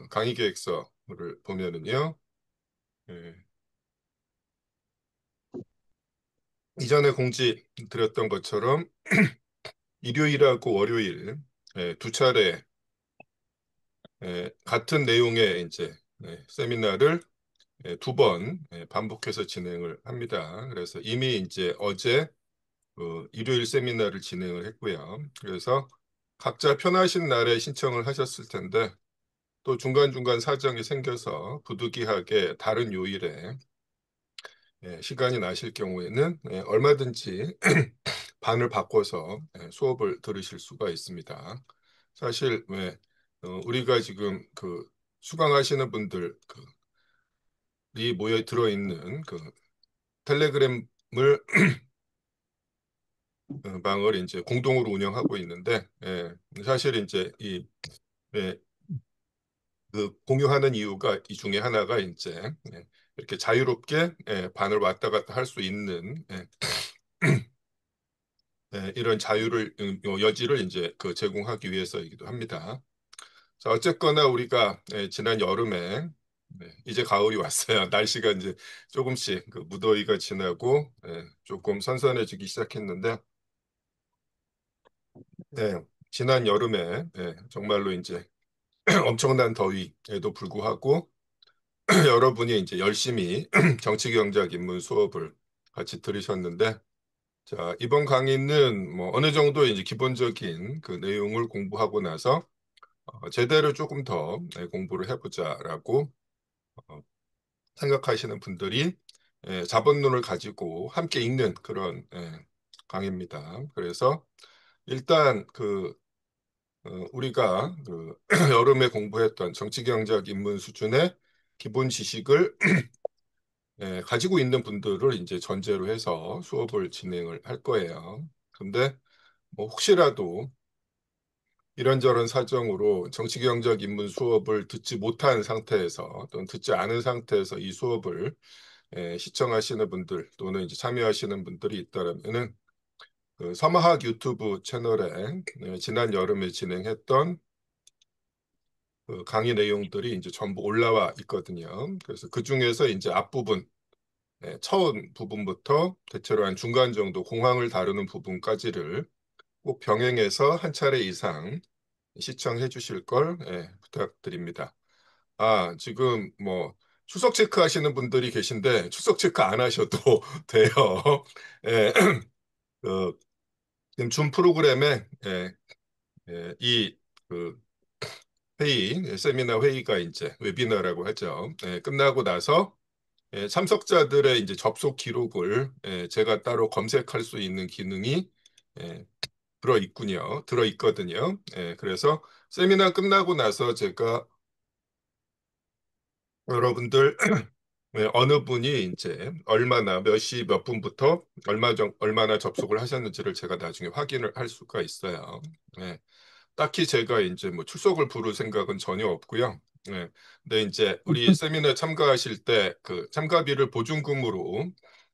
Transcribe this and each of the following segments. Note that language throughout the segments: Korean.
강의 계획서를 보면은요. 예, 이전에 공지 드렸던 것처럼 일요일하고 월요일 두 차례 같은 내용의 이제 세미나를 두 번 반복해서 진행을 합니다. 그래서 이미 이제 어제 일요일 세미나를 진행을 했고요. 그래서 각자 편하신 날에 신청을 하셨을 텐데 또 중간중간 사정이 생겨서 부득이하게 다른 요일에 시간이 나실 경우에는 얼마든지 반을 바꿔서 수업을 들으실 수가 있습니다. 사실 우리가 지금 그 수강하시는 분들이 모여 들어있는 그 텔레그램을 방을 이제 공동으로 운영하고 있는데 사실 이제 예, 그 공유하는 이유가 이 중에 하나가 이제 이렇게 자유롭게 반을 왔다 갔다 할 수 있는 이런 자유를 여지를 이제 그 제공하기 위해서이기도 합니다. 자, 어쨌거나 우리가 지난 여름에 이제 가을이 왔어요. 날씨가 이제 조금씩 그 무더위가 지나고 조금 선선해지기 시작했는데 지난 여름에 정말로 이제 엄청난 더위에도 불구하고 여러분이 이제 열심히 정치경제학 입문 수업을 같이 들으셨는데 자, 이번 강의는 뭐 어느 정도 이제 기본적인 그 내용을 공부하고 나서 제대로 조금 더 공부를 해보자라고 어, 생각하시는 분들이 자본론을 가지고 함께 읽는 그런 강의입니다. 그래서 일단 우리가 그 여름에 공부했던 정치경제학 입문 수준의 기본 지식을 가지고 있는 분들을 이제 전제로 해서 수업을 진행을 할 거예요. 근데 뭐 혹시라도 이런저런 사정으로 정치경제학 입문 수업을 듣지 못한 상태에서 또는 듣지 않은 상태에서 이 수업을 시청하시는 분들 또는 이제 참여하시는 분들이 있다면은 그 서마학 유튜브 채널에 지난 여름에 진행했던 그 강의 내용들이 이제 전부 올라와 있거든요. 그래서 그 중에서 이제 앞부분 처음 부분부터 대체로 한 중간 정도 공항을 다루는 부분까지를 꼭 병행해서 한 차례 이상 시청해 주실 걸 부탁드립니다. 아, 지금 뭐 출석 체크 하시는 분들이 계신데 출석 체크 안 하셔도 돼요. 예, 그, 지금 줌 프로그램에 이그 회의, 세미나 회의가 이제 웨비나라고 하죠. 끝나고 나서 참석자들의 이제 접속 기록을 제가 따로 검색할 수 있는 기능이 예, 들어 있거든요. 그래서 세미나 끝나고 나서 제가 여러분들 어느 분이 이제 얼마나 몇 시 몇 분부터 얼마나 접속을 하셨는지를 제가 나중에 확인을 할 수가 있어요. 예, 딱히 제가 이제 뭐 출석을 부를 생각은 전혀 없고요. 예, 근데 이제 우리 세미나 참가하실 때 그 참가비를 보증금으로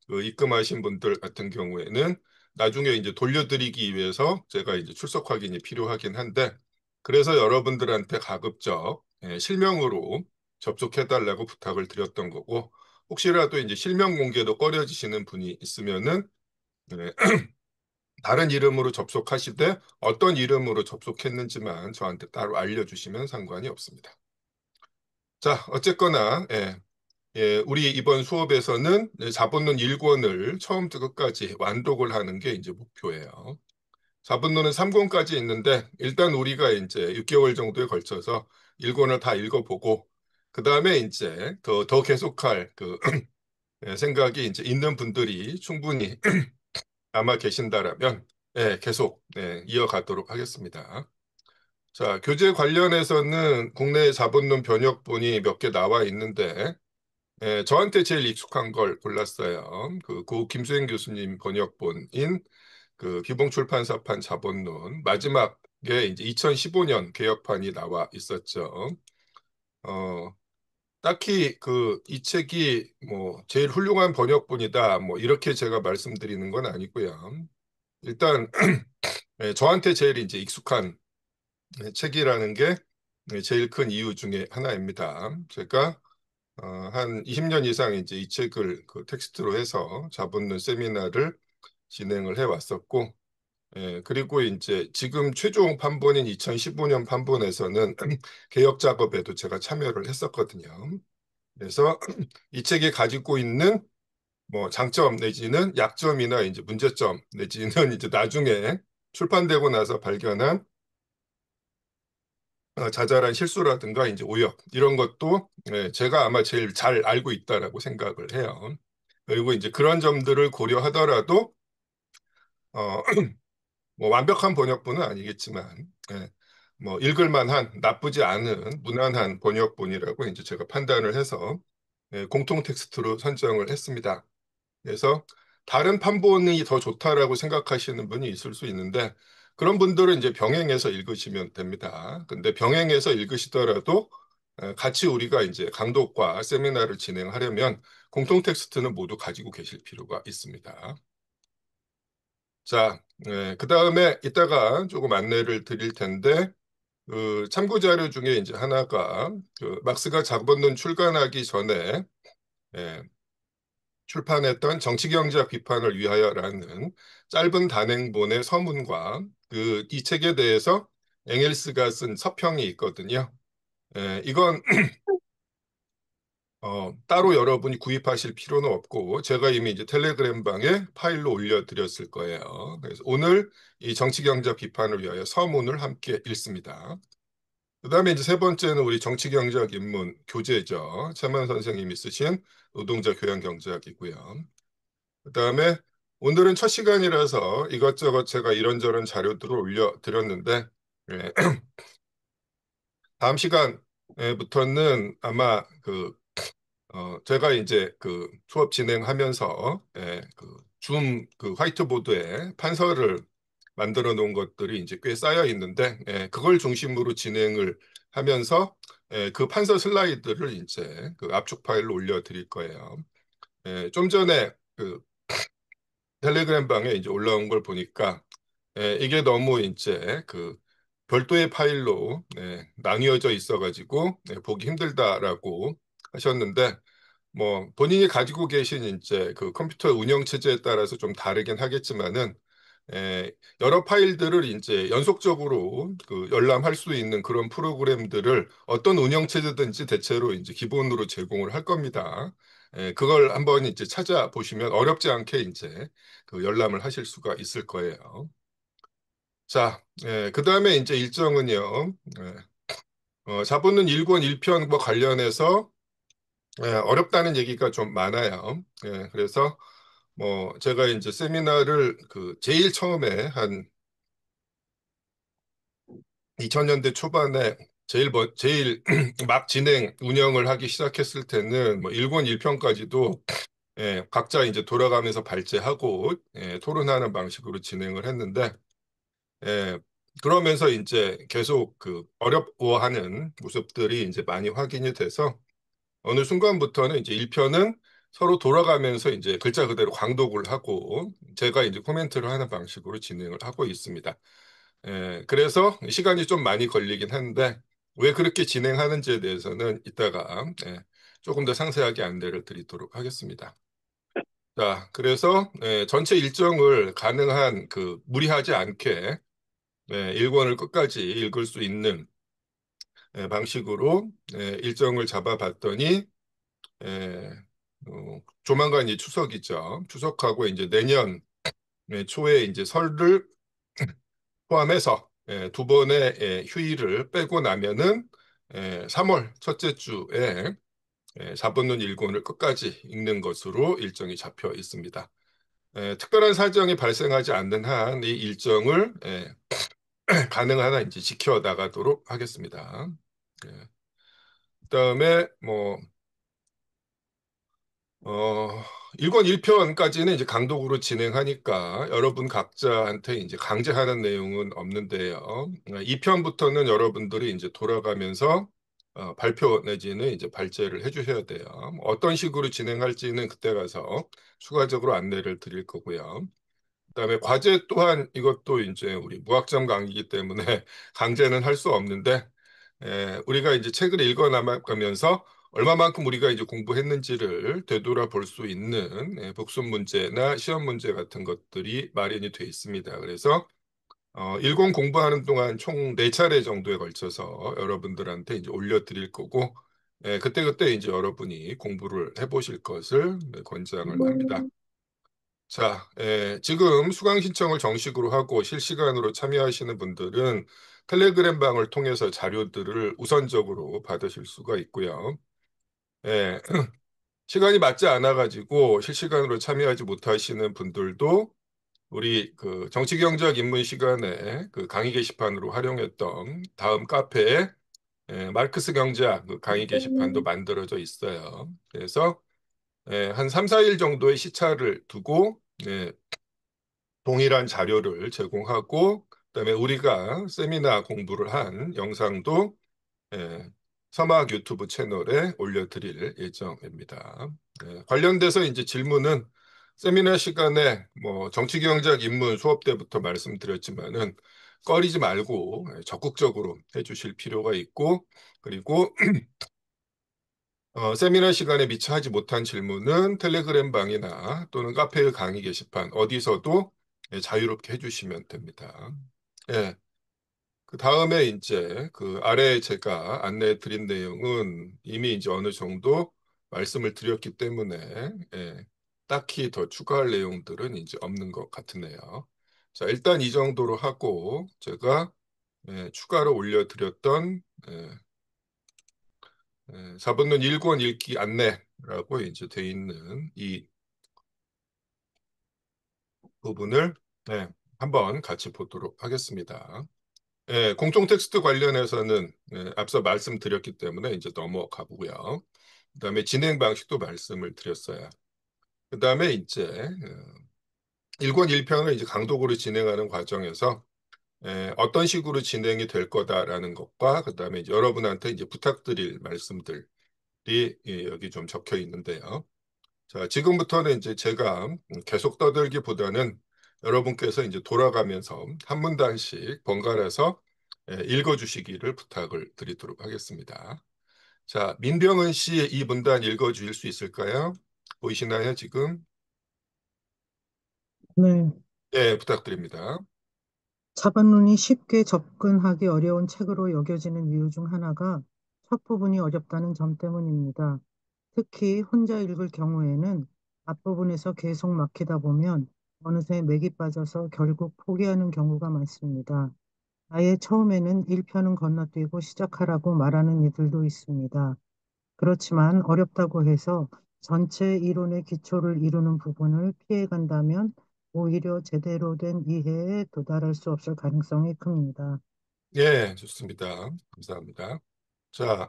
그 입금하신 분들 같은 경우에는 나중에 이제 돌려드리기 위해서 제가 이제 출석 확인이 필요하긴 한데 그래서 여러분들한테 가급적 실명으로 접속해달라고 부탁을 드렸던 거고 혹시라도 이제 실명 공개도 꺼려지시는 분이 있으면은 네, 다른 이름으로 접속하시되 어떤 이름으로 접속했는지만 저한테 따로 알려주시면 상관이 없습니다. 자, 어쨌거나 우리 이번 수업에서는 자본론 1권을 처음부터 끝까지 완독을 하는 게 이제 목표예요. 자본론은 3권까지 있는데 일단 우리가 이제 6개월 정도에 걸쳐서 1권을 다 읽어보고 그 다음에 이제 더 계속할 그 생각이 이제 있는 분들이 충분히 아마 계신다라면 계속 이어가도록 하겠습니다. 자, 교재 관련해서는 국내 자본론 번역본이 몇 개 나와 있는데 저한테 제일 익숙한 걸 골랐어요. 고 김수행 교수님 번역본인 그 기봉출판사판 자본론 마지막에 이제 2015년 개역판이 나와 있었죠. 어, 딱히 이 책이 뭐 제일 훌륭한 번역본이다 뭐 이렇게 제가 말씀드리는 건 아니고요. 일단 저한테 제일 이제 익숙한 책이라는 게 제일 큰 이유 중에 하나입니다. 제가 한 20년 이상 이제 이 책을 그 텍스트로 해서 잡붙는 세미나를 진행을 해 왔었고, 그리고 이제 지금 최종 판본인 2015년 판본에서는 개역 작업에도 제가 참여를 했었거든요. 그래서 이 책이 가지고 있는 뭐 장점 내지는 약점이나 이제 문제점 내지는 이제 나중에 출판되고 나서 발견한 자잘한 실수라든가 이제 오역 이런 것도 제가 아마 제일 잘 알고 있다라고 생각을 해요. 그리고 이제 그런 점들을 고려하더라도 어, 뭐 완벽한 번역본은 아니겠지만 뭐 읽을 만한 나쁘지 않은 무난한 번역본이라고 이제 제가 판단을 해서 공통 텍스트로 선정을 했습니다. 그래서 다른 판본이 더 좋다라고 생각하시는 분이 있을 수 있는데 그런 분들은 이제 병행해서 읽으시면 됩니다. 근데 병행해서 읽으시더라도 같이 우리가 이제 강독과 세미나를 진행하려면 공통 텍스트는 모두 가지고 계실 필요가 있습니다. 자, 그 다음에 이따가 조금 안내를 드릴 텐데 그 참고 자료 중에 이제 하나가 그 막스가 잡언론 출간하기 전에 예, 출판했던 정치경제학 비판을 위하여라는 짧은 단행본의 서문과 그 이 책에 대해서 엥겔스가 쓴 서평이 있거든요. 이건 따로 여러분이 구입하실 필요는 없고 제가 이미 이제 텔레그램 방에 파일로 올려드렸을 거예요. 그래서 오늘 이 정치경제학 비판을 위하여 서문을 함께 읽습니다. 그다음에 이제 세 번째는 우리 정치경제학 입문 교재죠. 최만 선생님이 쓰신 노동자 교양경제학이고요. 그다음에 오늘은 첫 시간이라서 이것저것 제가 이런저런 자료들을 올려드렸는데 예, 다음 시간부터는 아마 제가 이제 그 수업 진행하면서 줌 화이트보드에 판서를 만들어 놓은 것들이 이제 꽤 쌓여 있는데 그걸 중심으로 진행을 하면서 그 판서 슬라이드를 이제 그 압축 파일로 올려드릴 거예요. 좀 전에 그 텔레그램 방에 이제 올라온 걸 보니까 이게 너무 이제 그 별도의 파일로 나뉘어져 있어가지고 보기 힘들다라고 하셨는데 뭐 본인이 가지고 계신 이제 그 컴퓨터 운영 체제에 따라서 좀 다르긴 하겠지만은 여러 파일들을 이제 연속적으로 그 열람할 수 있는 그런 프로그램들을 어떤 운영 체제든지 대체로 이제 기본으로 제공을 할 겁니다. 그걸 한번 이제 찾아보시면 어렵지 않게 이제 그 열람을 하실 수가 있을 거예요. 자, 그 다음에 이제 일정은요. 자본은 1권 1편과 관련해서 어렵다는 얘기가 좀 많아요. 그래서 뭐 제가 이제 세미나를 그 제일 처음에 한 2000년대 초반에 제일 막 진행 운영을 하기 시작했을 때는 뭐 1권 1편까지도 각자 이제 돌아가면서 발제하고 토론하는 방식으로 진행을 했는데 예, 그러면서 이제 계속 그 어려워하는 모습들이 이제 많이 확인이 돼서 어느 순간부터는 이제 1편은 서로 돌아가면서 이제 글자 그대로 광독을 하고 제가 이제 코멘트를 하는 방식으로 진행을 하고 있습니다. 그래서 시간이 좀 많이 걸리긴 하는데 왜 그렇게 진행하는지에 대해서는 이따가 조금 더 상세하게 안내를 드리도록 하겠습니다. 자, 그래서 전체 일정을 가능한 그 무리하지 않게 1권을 끝까지 읽을 수 있는 방식으로 일정을 잡아봤더니 조만간 이 추석이죠. 추석하고 이제 내년 초에 이제 설을 포함해서 두 번의 휴일을 빼고 나면은 3월 첫째 주에 4분론 1권을 끝까지 읽는 것으로 일정이 잡혀 있습니다. 특별한 사정이 발생하지 않는 한 이 일정을 가능한 한 이제 지켜나가도록 하겠습니다. 예. 그다음에 뭐 어, 1권 1편까지는 이제 강독으로 진행하니까 여러분 각자한테 이제 강제하는 내용은 없는데요. 2편부터는 여러분들이 이제 돌아가면서 발표 내지는 이제 발제를 해주셔야 돼요. 어떤 식으로 진행할지는 그때 가서 추가적으로 안내를 드릴 거고요. 그다음에 과제 또한 이것도 이제 우리 무학점 강의이기 때문에 강제는 할 수 없는데 우리가 이제 책을 읽어 나가면서 얼마만큼 우리가 이제 공부했는지를 되돌아볼 수 있는 복습 문제나 시험 문제 같은 것들이 마련이 돼 있습니다. 그래서 일권 공부하는 동안 총 네차례 정도에 걸쳐서 여러분들한테 이제 올려드릴 거고, 그때그때 이제 여러분이 공부를 해보실 것을 권장을 합니다. 자, 지금 수강 신청을 정식으로 하고 실시간으로 참여하시는 분들은 텔레그램 방을 통해서 자료들을 우선적으로 받으실 수가 있고요. 예, 시간이 맞지 않아가지고 실시간으로 참여하지 못하시는 분들도 우리 그 정치경제학 입문 시간에 그 강의 게시판으로 활용했던 다음 카페에 마르크스 경제학 그 강의 게시판도 만들어져 있어요. 그래서 한 3, 4일 정도의 시차를 두고 동일한 자료를 제공하고 그다음에 우리가 세미나 공부를 한 영상도 예, 서막 유튜브 채널에 올려드릴 예정입니다. 관련돼서 이제 질문은 세미나 시간에 뭐 정치경제학 입문 수업 때부터 말씀드렸지만은 꺼리지 말고 적극적으로 해주실 필요가 있고 그리고 세미나 시간에 미처 하지 못한 질문은 텔레그램 방이나 또는 카페의 강의 게시판 어디서도 자유롭게 해주시면 됩니다. 예. 그 다음에 이제 그 아래에 제가 안내해 드린 내용은 이미 이제 어느 정도 말씀을 드렸기 때문에 딱히 더 추가할 내용들은 이제 없는 것 같으네요. 자, 일단 이 정도로 하고 제가 추가로 올려드렸던 자본론 1권 읽기 안내라고 이제 돼 있는 이 부분을 한번 같이 보도록 하겠습니다. 공통 텍스트 관련해서는 앞서 말씀드렸기 때문에 이제 넘어가 보고요. 그다음에 진행 방식도 말씀을 드렸어요. 그다음에 이제 1권 1편을 이제 강독으로 진행하는 과정에서 어떤 식으로 진행이 될 거다라는 것과 그다음에 이제 여러분한테 이제 부탁드릴 말씀들이 여기 좀 적혀 있는데요. 자, 지금부터는 이제 제가 계속 떠들기보다는 여러분께서 이제 돌아가면서 한 문단씩 번갈아서 읽어주시기를 부탁을 드리도록 하겠습니다. 자, 민병은 씨 이 문단 읽어주실 수 있을까요? 보이시나요, 지금? 네. 네, 부탁드립니다. 자반론이 쉽게 접근하기 어려운 책으로 여겨지는 이유 중 하나가 첫 부분이 어렵다는 점 때문입니다. 특히 혼자 읽을 경우에는 앞부분에서 계속 막히다 보면 어느새 맥이 빠져서 결국 포기하는 경우가 많습니다. 아예 처음에는 1편은 건너뛰고 시작하라고 말하는 이들도 있습니다. 그렇지만 어렵다고 해서 전체 이론의 기초를 이루는 부분을 피해간다면 오히려 제대로 된 이해에 도달할 수 없을 가능성이 큽니다. 예, 좋습니다. 감사합니다. 자,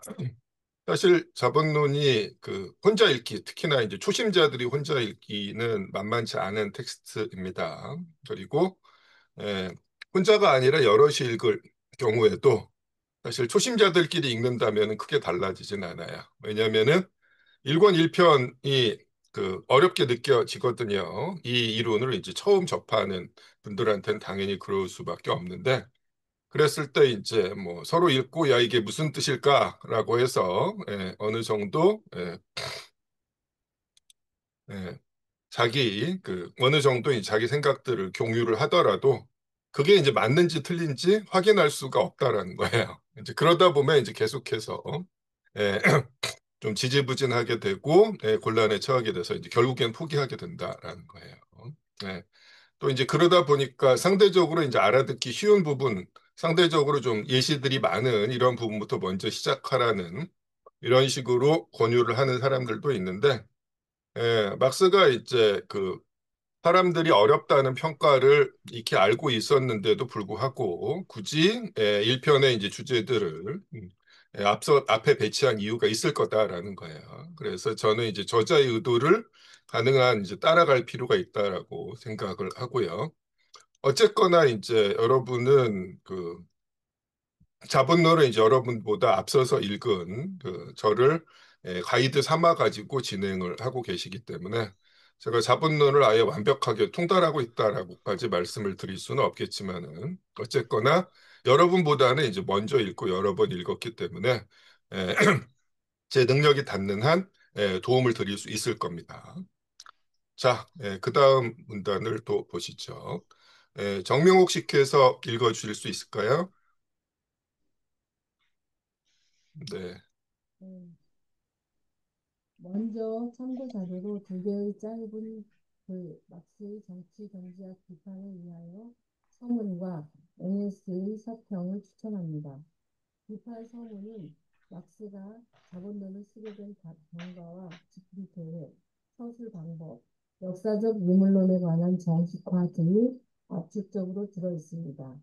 사실 자본론이 그 혼자 읽기, 특히나 이제 초심자들이 혼자 읽기는 만만치 않은 텍스트입니다. 그리고 예, 혼자가 아니라 여럿이 읽을 경우에도 사실 초심자들끼리 읽는다면 크게 달라지진 않아요. 왜냐하면은 1권 1편이 그 어렵게 느껴지거든요. 이 이론을 이제 처음 접하는 분들한테는 당연히 그럴 수밖에 없는데 그랬을 때 이제 뭐 서로 읽고 야 이게 무슨 뜻일까라고 해서 어느 정도 예, 자기 그 어느 정도 자기 생각들을 공유를 하더라도 그게 이제 맞는지 틀린지 확인할 수가 없다라는 거예요. 이제 그러다 보면 이제 계속해서 예, 좀 지지부진하게 되고 곤란에 처하게 돼서 이제 결국엔 포기하게 된다라는 거예요. 예. 또 이제 그러다 보니까 상대적으로 이제 알아듣기 쉬운 부분, 상대적으로 좀 예시들이 많은 이런 부분부터 먼저 시작하라는 이런 식으로 권유를 하는 사람들도 있는데, 막스가 이제 그 사람들이 어렵다는 평가를 익히 알고 있었는데도 불구하고 굳이 1편의 이제 주제들을 앞서 앞에 배치한 이유가 있을 거다라는 거예요. 그래서 저는 이제 저자의 의도를 가능한 이제 따라갈 필요가 있다라고 생각을 하고요. 어쨌거나 이제 여러분은 그 자본론을 이제 여러분보다 앞서서 읽은 그 저를 가이드 삼아 가지고 진행을 하고 계시기 때문에 제가 자본론을 아예 완벽하게 통달하고 있다라고까지 말씀을 드릴 수는 없겠지만은 어쨌거나 여러분보다는 이제 먼저 읽고 여러 번 읽었기 때문에 에, 제 능력이 닿는 한 도움을 드릴 수 있을 겁니다. 자, 그 다음 문단을 또 보시죠. 정명옥 씨께서 읽어주실 수 있을까요? 네. 음, 먼저 참고 자료로 두 개의 짧은 글, 막스의 정치 경제학 비판을 위하여 서문과 NS의 서평을 추천합니다. 비판 서문은 막스가 자본론을 쓰게 된 경과와 집필 계획, 서술 방법, 역사적 유물론에 관한 정식화 등이 압축적으로 들어 있습니다.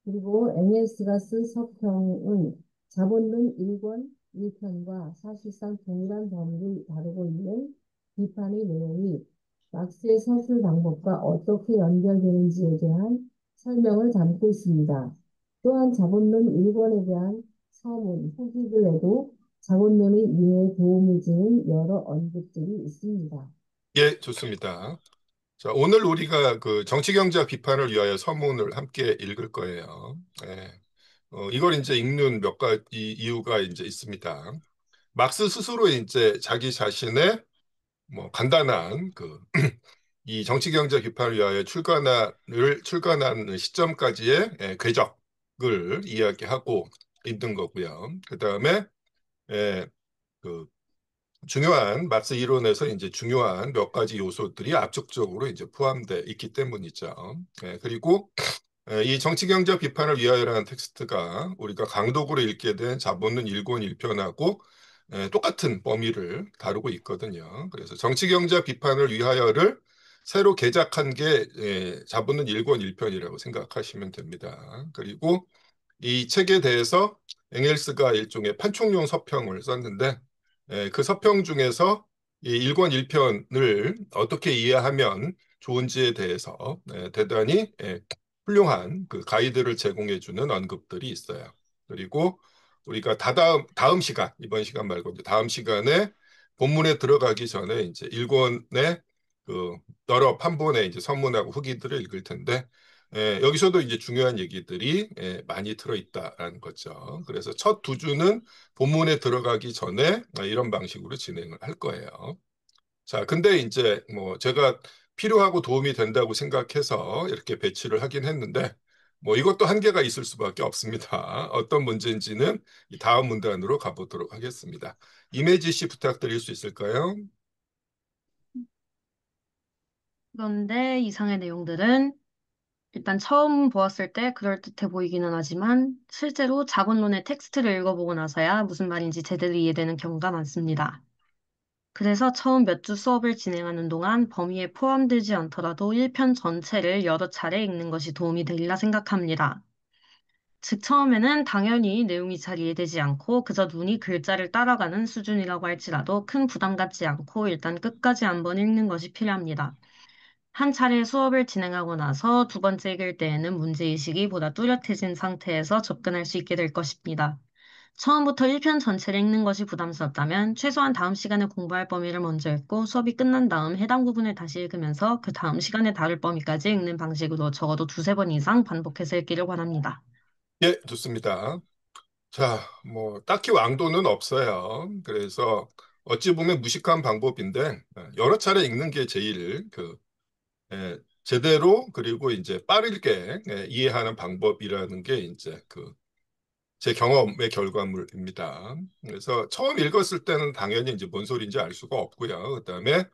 그리고 앵겔스가 쓴 서평은 자본론 1권 1편과 사실상 동일한 범위를 다루고 있는 비판의 내용이 막스의 서술 방법과 어떻게 연결되는지에 대한 설명을 담고 있습니다. 또한 자본론 1권에 대한 서문, 후기글에도 자본론의 이해에 도움을 주는 여러 언급들이 있습니다. 예, 좋습니다. 자, 오늘 우리가 그 정치경제 비판을 위하여 서문을 함께 읽을 거예요. 예. 이걸 이제 읽는 몇 가지 이유가 이제 있습니다. 막스 스스로 이제 자기 자신의 뭐 간단한 그 이 정치경제 비판을 위하여 출간한 시점까지의 궤적을 이야기하고 있는 거고요. 그 다음에 그 중요한 막스 이론에서 이제 중요한 몇 가지 요소들이 압축적으로 이제 포함되어 있기 때문이죠. 그리고 이 정치경제 비판을 위하여라는 텍스트가 우리가 강독으로 읽게 된 자본론 1권 1편하고 똑같은 범위를 다루고 있거든요. 그래서 정치경제 비판을 위하여를 새로 개작한 게 자본론 1권 1편이라고 생각하시면 됩니다. 그리고 이 책에 대해서 엥겔스가 일종의 판촉용 서평을 썼는데 그 서평 중에서 이 1권 1편을 어떻게 이해하면 좋은지에 대해서 대단히 훌륭한 그 가이드를 제공해주는 언급들이 있어요. 그리고 우리가 다음 시간, 이번 시간 말고 이제 다음 시간에 본문에 들어가기 전에 이제 1권의 그 여러 판본의 이제 선문하고 후기들을 읽을 텐데 여기서도 이제 중요한 얘기들이 많이 들어있다라는 거죠. 그래서 첫 두 주는 본문에 들어가기 전에 이런 방식으로 진행을 할 거예요. 자, 근데 이제 뭐 제가 필요하고 도움이 된다고 생각해서 이렇게 배치를 하긴 했는데 뭐 이것도 한계가 있을 수밖에 없습니다. 어떤 문제인지는 이 다음 문단으로 가보도록 하겠습니다. 이매지 씨 부탁드릴 수 있을까요? 그런데 이상의 내용들은 일단 처음 보았을 때 그럴듯해 보이기는 하지만 실제로 자본론의 텍스트를 읽어보고 나서야 무슨 말인지 제대로 이해되는 경우가 많습니다. 그래서 처음 몇 주 수업을 진행하는 동안 범위에 포함되지 않더라도 1편 전체를 여러 차례 읽는 것이 도움이 되리라 생각합니다. 즉, 처음에는 당연히 내용이 잘 이해되지 않고 그저 눈이 글자를 따라가는 수준이라고 할지라도 큰 부담 갖지 않고 일단 끝까지 한번 읽는 것이 필요합니다. 한 차례 수업을 진행하고 나서 두 번째 읽을 때에는 문제의식이 보다 뚜렷해진 상태에서 접근할 수 있게 될 것입니다. 처음부터 1편 전체를 읽는 것이 부담스럽다면 최소한 다음 시간에 공부할 범위를 먼저 읽고 수업이 끝난 다음 해당 부분을 다시 읽으면서 그 다음 시간에 다룰 범위까지 읽는 방식으로 적어도 두세 번 이상 반복해서 읽기를 권합니다. 예, 좋습니다. 자, 뭐 딱히 왕도는 없어요. 그래서 어찌 보면 무식한 방법인데 여러 차례 읽는 게 제일 제대로 그리고 이제 빠르게 이해하는 방법이라는 게 이제 그 제 경험의 결과물입니다. 그래서 처음 읽었을 때는 당연히 이제 뭔 소리인지 알 수가 없고요. 그다음에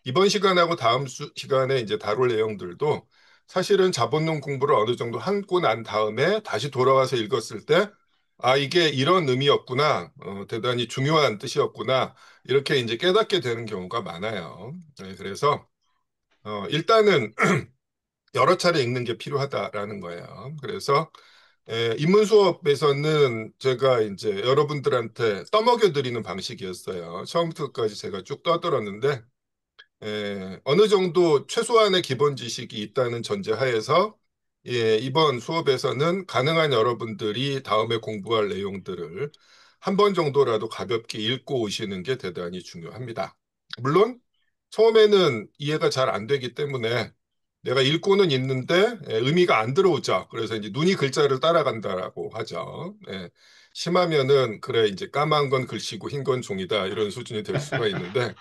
이번 시간하고 다음 시간에 이제 다룰 내용들도 사실은 자본론 공부를 어느 정도 하고 난 다음에 다시 돌아와서 읽었을 때, 아, 이게 이런 의미였구나, 대단히 중요한 뜻이었구나, 이렇게 이제 깨닫게 되는 경우가 많아요. 그래서 일단은 여러 차례 읽는 게 필요하다라는 거예요. 그래서 입문 수업에서는 제가 이제 여러분들한테 떠먹여 드리는 방식이었어요. 처음부터 끝까지 제가 쭉 떠들었는데 어느 정도 최소한의 기본 지식이 있다는 전제하에서 이번 수업에서는 가능한 여러분들이 다음에 공부할 내용들을 한 번 정도라도 가볍게 읽고 오시는 게 대단히 중요합니다. 물론 처음에는 이해가 잘 안 되기 때문에 내가 읽고는 있는데 의미가 안 들어오죠. 그래서 이제 눈이 글자를 따라간다라고 하죠. 심하면은 그래 이제 까만 건 글씨고 흰 건 종이다 이런 수준이 될 수가 있는데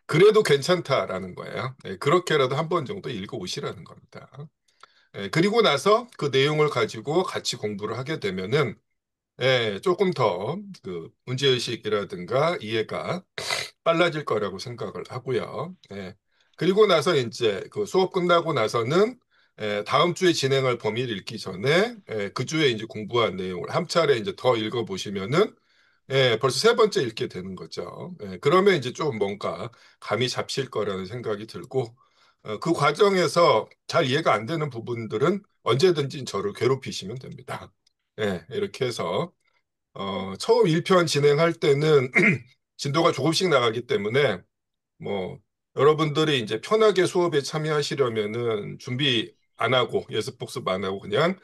그래도 괜찮다라는 거예요. 그렇게라도 한 번 정도 읽어오시라는 겁니다. 그리고 나서 그 내용을 가지고 같이 공부를 하게 되면은 조금 더 그 문제의식이라든가 이해가 빨라질 거라고 생각을 하고요. 그리고 나서 이제 그 수업 끝나고 나서는 다음 주에 진행할 범위를 읽기 전에 그 주에 이제 공부한 내용을 한 차례 이제 더 읽어보시면은 벌써 세 번째 읽게 되는 거죠. 그러면 이제 좀 뭔가 감이 잡힐 거라는 생각이 들고 그 과정에서 잘 이해가 안 되는 부분들은 언제든지 저를 괴롭히시면 됩니다. 이렇게 해서 처음 1편 진행할 때는 진도가 조금씩 나가기 때문에 뭐 여러분들이 이제 편하게 수업에 참여하시려면은 준비 안 하고 예습 복습 안 하고 그냥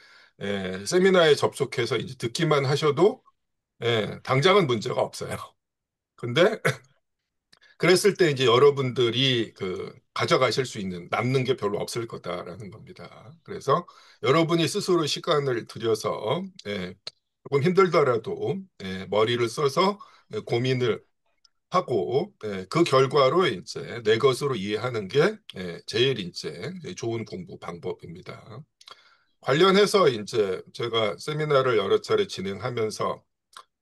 세미나에 접속해서 이제 듣기만 하셔도 당장은 문제가 없어요. 근데 그랬을 때 이제 여러분들이 그 가져가실 수 있는 남는 게 별로 없을 거다라는 겁니다. 그래서 여러분이 스스로 시간을 들여서 조금 힘들더라도 머리를 써서 고민을 하고 그 결과로 이제 내 것으로 이해하는 게 제일 이제 좋은 공부 방법입니다. 관련해서 이제 제가 세미나를 여러 차례 진행하면서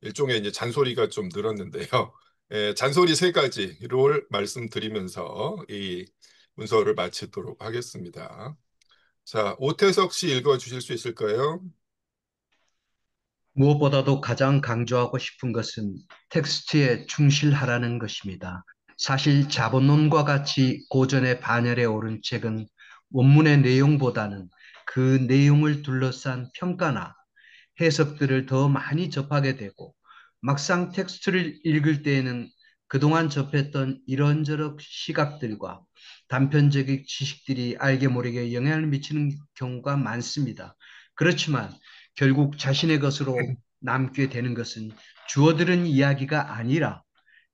일종의 이제 잔소리가 좀 늘었는데요. 잔소리 세 가지를 말씀드리면서 이 문서를 마치도록 하겠습니다. 자, 오태석 씨 읽어주실 수 있을까요? 무엇보다도 가장 강조하고 싶은 것은 텍스트에 충실하라는 것입니다. 사실 자본론과 같이 고전의 반열에 오른 책은 원문의 내용보다는 그 내용을 둘러싼 평가나 해석들을 더 많이 접하게 되고 막상 텍스트를 읽을 때에는 그동안 접했던 이런저런 시각들과 단편적인 지식들이 알게 모르게 영향을 미치는 경우가 많습니다. 그렇지만 결국 자신의 것으로 남게 되는 것은 주어들은 이야기가 아니라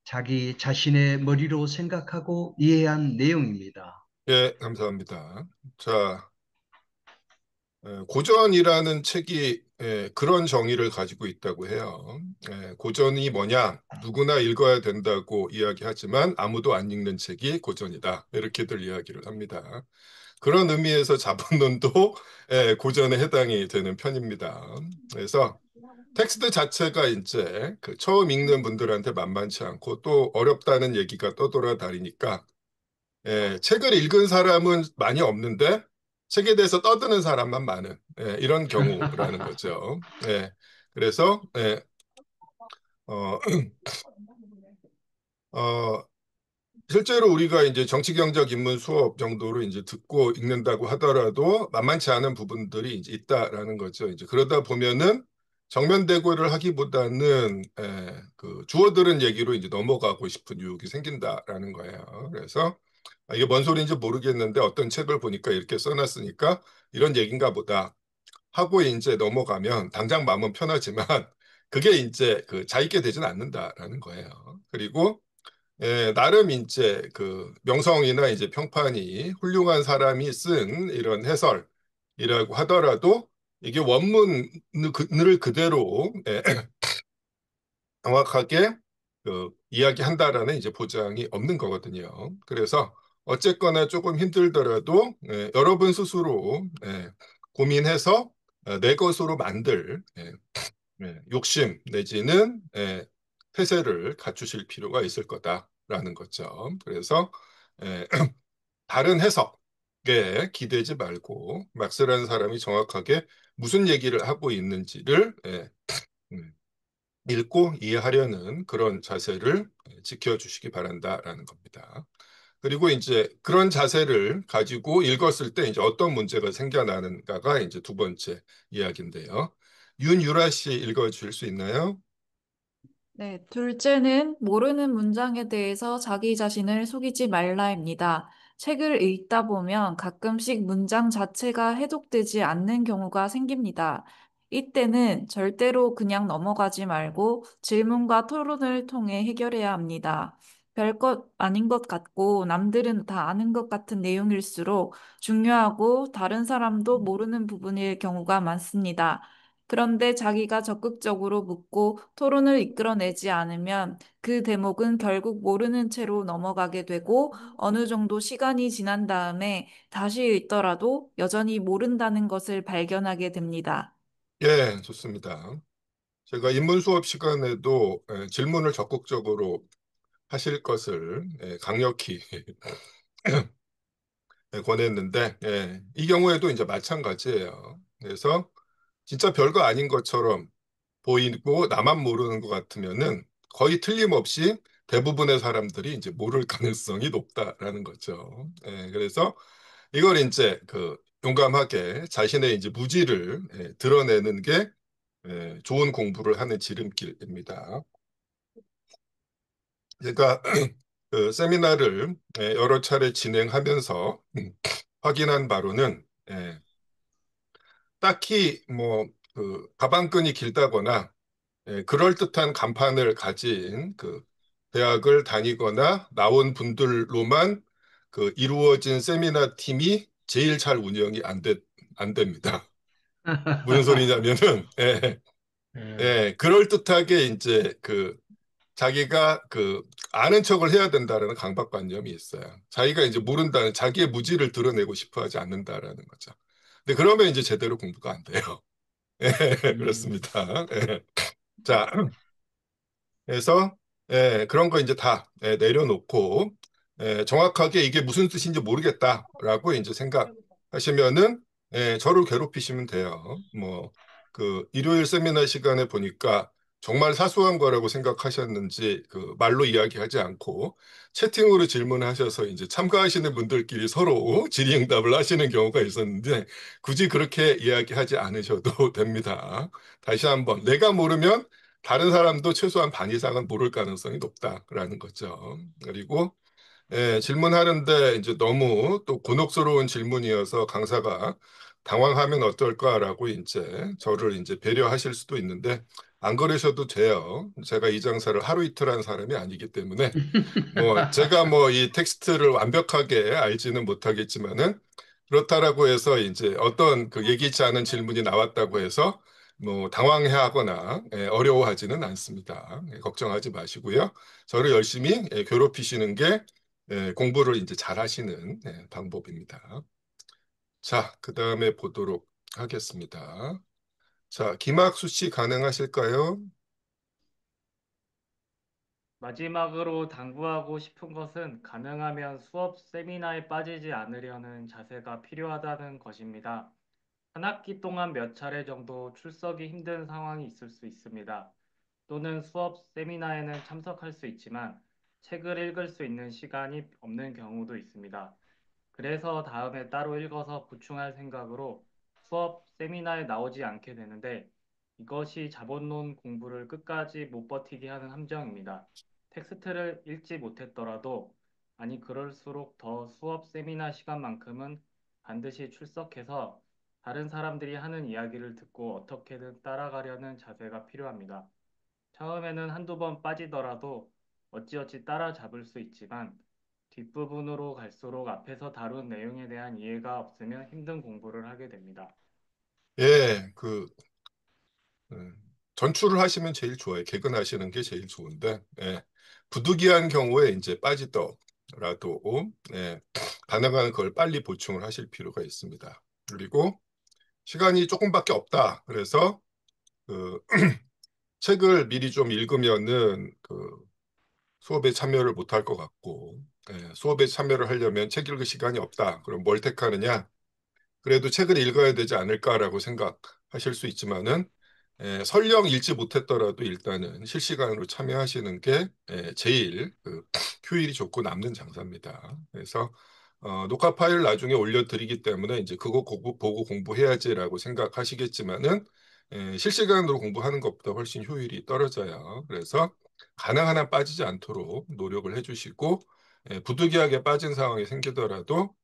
자기 자신의 머리로 생각하고 이해한 내용입니다. 예, 감사합니다. 자, 고전이라는 책이 그런 정의를 가지고 있다고 해요. 고전이 뭐냐? 누구나 읽어야 된다고 이야기하지만 아무도 안 읽는 책이 고전이다. 이렇게들 이야기를 합니다. 그런 의미에서 자본론도 고전에 해당이 되는 편입니다. 그래서 텍스트 자체가 이제 그 처음 읽는 분들한테 만만치 않고 또 어렵다는 얘기가 떠돌아다니니까 책을 읽은 사람은 많이 없는데 책에 대해서 떠드는 사람만 많은 이런 경우라는 거죠. 그래서 어, 어, 실제로 우리가 이제 정치, 경제, 인문 수업 정도로 이제 듣고 읽는다고 하더라도 만만치 않은 부분들이 이제 있다라는 거죠. 이제 그러다 보면은 정면 대고를 하기보다는 그 주워들은 얘기로 이제 넘어가고 싶은 유혹이 생긴다라는 거예요. 그래서 이게 뭔 소리인지 모르겠는데 어떤 책을 보니까 이렇게 써놨으니까 이런 얘기인가 보다 하고 이제 넘어가면 당장 마음은 편하지만 그게 이제 그 자익게 되진 않는다라는 거예요. 그리고 나름 이제 그 명성이나 이제 평판이 훌륭한 사람이 쓴 이런 해설이라고 하더라도 이게 원문을 그대로 정확하게 그 이야기한다라는 이제 보장이 없는 거거든요. 그래서 어쨌거나 조금 힘들더라도 여러분 스스로 고민해서 내 것으로 만들 욕심 내지는 태세를 갖추실 필요가 있을 거다라는 거죠. 그래서 에, 다른 해석에 기대지 말고 막스라는 사람이 정확하게 무슨 얘기를 하고 있는지를 음, 읽고 이해하려는 그런 자세를 지켜주시기 바란다라는 겁니다. 그리고 이제 그런 자세를 가지고 읽었을 때 이제 어떤 문제가 생겨나는가가 이제 두 번째 이야기인데요. 윤유라 씨 읽어주실 수 있나요? 네, 둘째는 모르는 문장에 대해서 자기 자신을 속이지 말라입니다. 책을 읽다 보면 가끔씩 문장 자체가 해독되지 않는 경우가 생깁니다. 이때는 절대로 그냥 넘어가지 말고 질문과 토론을 통해 해결해야 합니다. 별것 아닌 것 같고 남들은 다 아는 것 같은 내용일수록 중요하고 다른 사람도 모르는 부분일 경우가 많습니다. 그런데 자기가 적극적으로 묻고 토론을 이끌어내지 않으면 그 대목은 결국 모르는 채로 넘어가게 되고 어느 정도 시간이 지난 다음에 다시 읽더라도 여전히 모른다는 것을 발견하게 됩니다. 예, 좋습니다. 제가 인문 수업 시간에도 질문을 적극적으로 하실 것을 강력히 권했는데, 이 경우에도 이제 마찬가지예요. 그래서 진짜 별거 아닌 것처럼 보이고 나만 모르는 것 같으면은 거의 틀림없이 대부분의 사람들이 이제 모를 가능성이 높다라는 거죠. 그래서 이걸 이제 그 용감하게 자신의 이제 무지를 드러내는 게 좋은 공부를 하는 지름길입니다. 제가 그 세미나를 여러 차례 진행하면서 확인한 바로는 딱히 뭐 그 가방끈이 길다거나 그럴듯한 간판을 가진 그 대학을 다니거나 나온 분들로만 그 이루어진 세미나 팀이 제일 잘 운영이 안 됩니다. 무슨 소리냐면은 그럴듯하게 이제 그 자기가 그 아는 척을 해야 된다라는 강박관념이 있어요. 자기가 이제 모른다는 자기의 무지를 드러내고 싶어 하지 않는다라는 거죠. 근데 그러면 이제 제대로 공부가 안 돼요. 그렇습니다. 자, 그래서 그런 거 이제 다 내려놓고 정확하게 이게 무슨 뜻인지 모르겠다라고 이제 생각하시면은 저를 괴롭히시면 돼요. 뭐 그 일요일 세미나 시간에 보니까 정말 사소한 거라고 생각하셨는지 그 말로 이야기하지 않고 채팅으로 질문하셔서 이제 참가하시는 분들끼리 서로 질의응답을 하시는 경우가 있었는데 굳이 그렇게 이야기하지 않으셔도 됩니다. 다시 한번 내가 모르면 다른 사람도 최소한 반 이상은 모를 가능성이 높다라는 거죠. 그리고 질문하는데 이제 너무 또 곤혹스러운 질문이어서 강사가 당황하면 어떨까라고 이제 저를 이제 배려하실 수도 있는데 안 그러셔도 돼요. 제가 이 장사를 하루 이틀 한 사람이 아니기 때문에 뭐 제가 뭐 이 텍스트를 완벽하게 알지는 못하겠지만은 그렇다라고 해서 이제 어떤 그 예기치 않은 질문이 나왔다고 해서 뭐 당황해하거나 어려워하지는 않습니다. 걱정하지 마시고요. 저를 열심히 괴롭히시는 게 공부를 이제 잘하시는 방법입니다. 자, 그 다음에 보도록 하겠습니다. 자, 김학수 씨 가능하실까요? 마지막으로 당부하고 싶은 것은 가능하면 수업 세미나에 빠지지 않으려는 자세가 필요하다는 것입니다. 한 학기 동안 몇 차례 정도 출석이 힘든 상황이 있을 수 있습니다. 또는 수업 세미나에는 참석할 수 있지만 책을 읽을 수 있는 시간이 없는 경우도 있습니다. 그래서 다음에 따로 읽어서 보충할 생각으로 수업 세미나에 나오지 않게 되는데 이것이 자본론 공부를 끝까지 못 버티게 하는 함정입니다. 텍스트를 읽지 못했더라도 아니 그럴수록 더 수업 세미나 시간만큼은 반드시 출석해서 다른 사람들이 하는 이야기를 듣고 어떻게든 따라가려는 자세가 필요합니다. 처음에는 한두 번 빠지더라도 어찌어찌 따라잡을 수 있지만 뒷부분으로 갈수록 앞에서 다룬 내용에 대한 이해가 없으면 힘든 공부를 하게 됩니다. 예, 그 전출을 하시면 제일 좋아요. 개근하시는 게 제일 좋은데 부득이한 경우에 이제 빠지더라도 가능한 걸 빨리 보충을 하실 필요가 있습니다. 그리고 시간이 조금밖에 없다. 그래서 그 책을 미리 좀 읽으면은 그 수업에 참여를 못할 것 같고 수업에 참여를 하려면 책 읽을 시간이 없다. 그럼 뭘 택하느냐? 그래도 책을 읽어야 되지 않을까라고 생각하실 수 있지만은 설령 읽지 못했더라도 일단은 실시간으로 참여하시는 게 제일 그 효율이 좋고 남는 장사입니다. 그래서 녹화 파일 나중에 올려드리기 때문에 이제 그거 보고 공부해야지라고 생각하시겠지만은 실시간으로 공부하는 것보다 훨씬 효율이 떨어져요. 그래서 가능한 한 빠지지 않도록 노력을 해주시고 부득이하게 빠진 상황이 생기더라도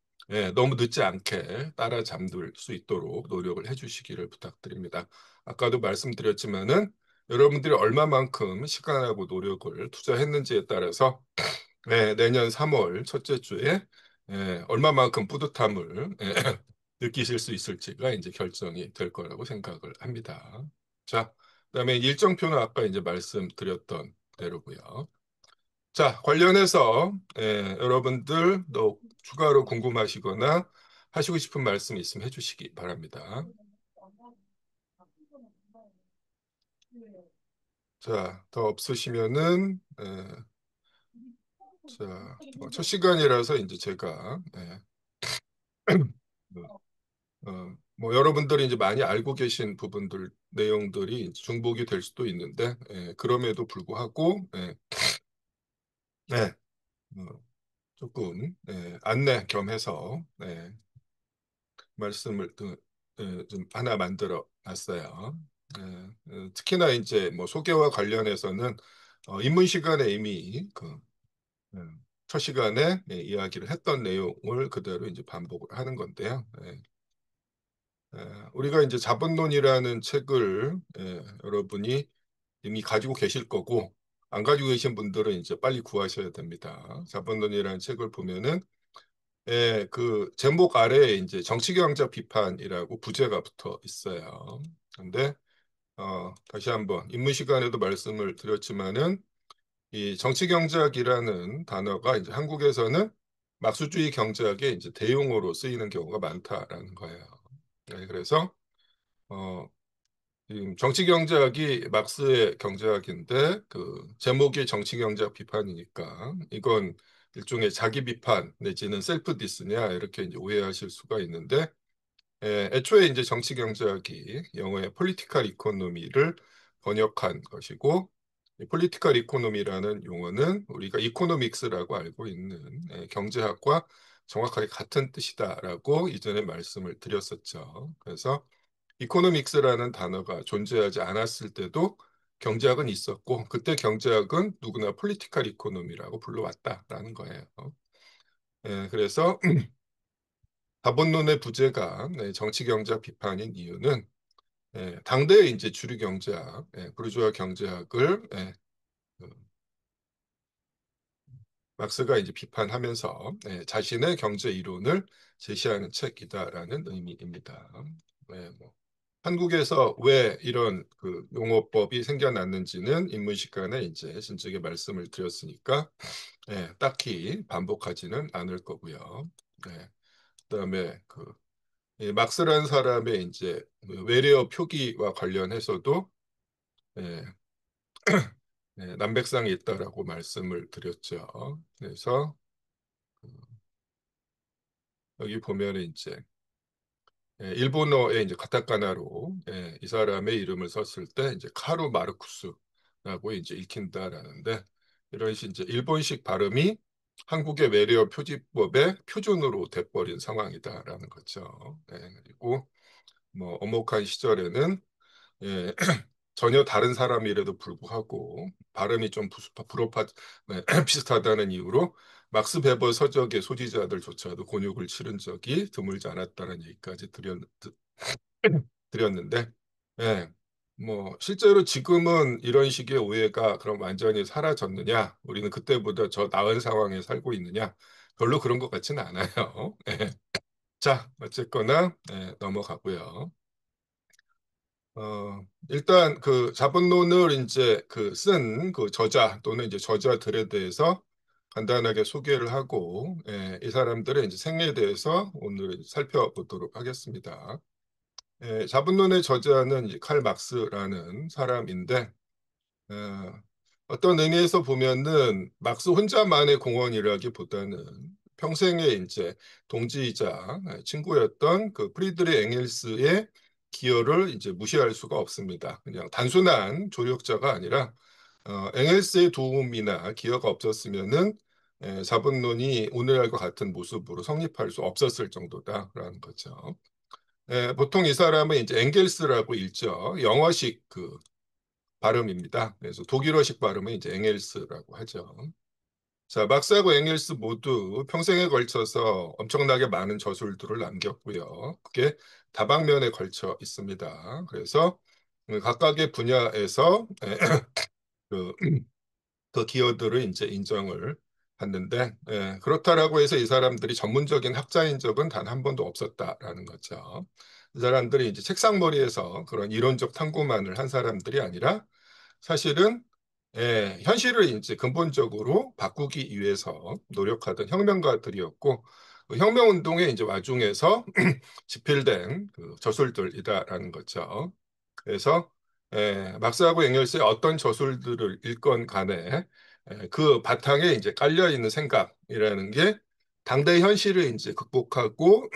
너무 늦지 않게 따라잡을 수 있도록 노력을 해주시기를 부탁드립니다. 아까도 말씀드렸지만은 여러분들이 얼마만큼 시간하고 노력을 투자했는지에 따라서 내년 3월 첫째 주에 얼마만큼 뿌듯함을 느끼실 수 있을지가 이제 결정이 될 거라고 생각을 합니다. 자, 그다음에 일정표는 아까 이제 말씀드렸던 대로고요. 자, 관련해서 여러분들 또 추가로 궁금하시거나 하시고 싶은 말씀 있으면 해주시기 바랍니다. 자, 더 없으시면은 자, 첫 시간이라서 이제 제가 뭐 여러분들이 이제 많이 알고 계신 부분들 내용들이 중복이 될 수도 있는데 그럼에도 불구하고 예, 조금 안내 겸해서 말씀을 좀 하나 만들어 놨어요. 특히나 이제 뭐 소개와 관련해서는 입문 시간에 이미 예, 첫 시간에 이야기를 했던 내용을 그대로 이제 반복을 하는 건데요. 우리가 이제 자본론이라는 책을 여러분이 이미 가지고 계실 거고 안 가지고 계신 분들은 이제 빨리 구하셔야 됩니다. 자본론이라는 책을 보면은 그 제목 아래에 이제 정치경제 비판이라고 부제가 붙어 있어요. 근데 다시 한번 입문 시간에도 말씀을 드렸지만은 이 정치경제학이라는 단어가 이제 한국에서는 막수주의 경제학의 이제 대용어로 쓰이는 경우가 많다라는 거예요. 그래서 어, 지금 정치경제학이 막스의 경제학인데 그 제목이 정치경제학 비판이니까 이건 일종의 자기 비판 내지는 셀프 디스냐 이렇게 이제 오해하실 수가 있는데 애초에 이제 정치경제학이 영어의 폴리티컬 이코노미를 번역한 것이고 폴리티컬 이코노미라는 용어는 우리가 이코노믹스라고 알고 있는 경제학과 정확하게 같은 뜻이다라고 이전에 말씀을 드렸었죠. 그래서 이코노믹스라는 단어가 존재하지 않았을 때도 경제학은 있었고 그때 경제학은 누구나 폴리티컬 이코노미라고 불러왔다라는 거예요. 그래서 자본론의 부재가 정치 경제학 비판인 이유는 당대의 이제 주류 경제학, 부르주아 경제학을 그 막스가 이제 비판하면서 자신의 경제 이론을 제시하는 책이다라는 의미입니다. 뭐 한국에서 왜 이런 그 용어법이 생겨났는지는 입문 시간에 이제 진즉에 말씀을 드렸으니까 딱히 반복하지는 않을 거고요. 그다음에 막스라는 사람의 이제 그 외래어 표기와 관련해서도 예, 남백상이 있다라고 말씀을 드렸죠. 그래서 여기 보면 이제 일본어에 이제 카타카나로 이 사람의 이름을 썼을 때 이제 카루 마르쿠스라고 이제 읽힌다라는데 이런 식 이제 일본식 발음이 한국의 외래어 표지법의 표준으로 돼버린 상황이다라는 거죠. 그리고 뭐 어목한 시절에는 예, 전혀 다른 사람이라도 불구하고 발음이 좀 비슷하다는 이유로 막스 베버 서적의 소지자들조차도 곤욕을 치른 적이 드물지 않았다는 얘기까지 드렸는데, 예, 뭐 실제로 지금은 이런 식의 오해가 그럼 완전히 사라졌느냐? 우리는 그때보다 더 나은 상황에 살고 있느냐? 별로 그런 것 같지는 않아요. 예. 자, 어쨌거나 넘어가고요. 일단 그 자본론을 이제 그 쓴 그 저자 또는 이제 저자들에 대해서 간단하게 소개를 하고 이 사람들의 이제 생애에 대해서 오늘 살펴보도록 하겠습니다. 자본론의 저자는 이제 칼 막스라는 사람인데 어, 어떤 의미에서 보면은 막스 혼자만의 공헌이라기보다는 평생에 이제 동지이자 친구였던 그 프리드리 엥겔스의 기여를 이제 무시할 수가 없습니다. 그냥 단순한 조력자가 아니라 엥겔스의 도움이나 기여가 없었으면은 자본론이 오늘날과 같은 모습으로 성립할 수 없었을 정도다라는 거죠. 보통 이 사람은 이제 엥겔스라고 읽죠. 영어식 그 발음입니다. 그래서 독일어식 발음은 이제 엥겔스라고 하죠. 자, 막스하고 엥겔스 모두 평생에 걸쳐서 엄청나게 많은 저술들을 남겼고요. 그게 다방면에 걸쳐 있습니다. 그래서 각각의 분야에서 그, 그 기여들을 이제 인정을 봤는데 그렇다라고 해서 이 사람들이 전문적인 학자인 적은 단 한 번도 없었다라는 거죠. 이 사람들이 이제 책상머리에서 그런 이론적 탐구만을 한 사람들이 아니라 사실은 현실을 이제 근본적으로 바꾸기 위해서 노력하던 혁명가들이었고 그 혁명운동의 이제 와중에서 집필된 그 저술들이다라는 거죠. 그래서 막스하고 앵겔스의 어떤 저술들을 읽건 간에 그 바탕에 이제 깔려 있는 생각이라는 게 당대 현실을 이제 극복하고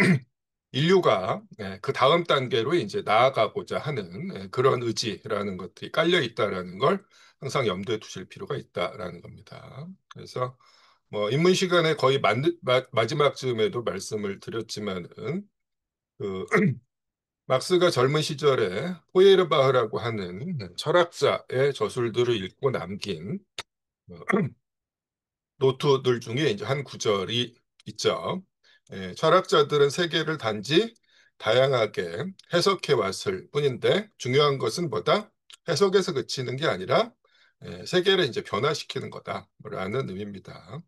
인류가 그 다음 단계로 이제 나아가고자 하는 그런 의지라는 것들이 깔려 있다라는 걸 항상 염두에 두실 필요가 있다라는 겁니다. 그래서 뭐 입문 시간에 거의 마지막쯤에도 말씀을 드렸지만은 그 막스가 젊은 시절에 호예르바흐라고 하는 철학자의 저술들을 읽고 남긴 어, 노트들 중에 이제 한 구절이 있죠. 철학자들은 세계를 단지 다양하게 해석해 왔을 뿐인데 중요한 것은 뭐다? 해석에서 그치는 게 아니라 세계를 이제 변화시키는 거다라는 의미입니다.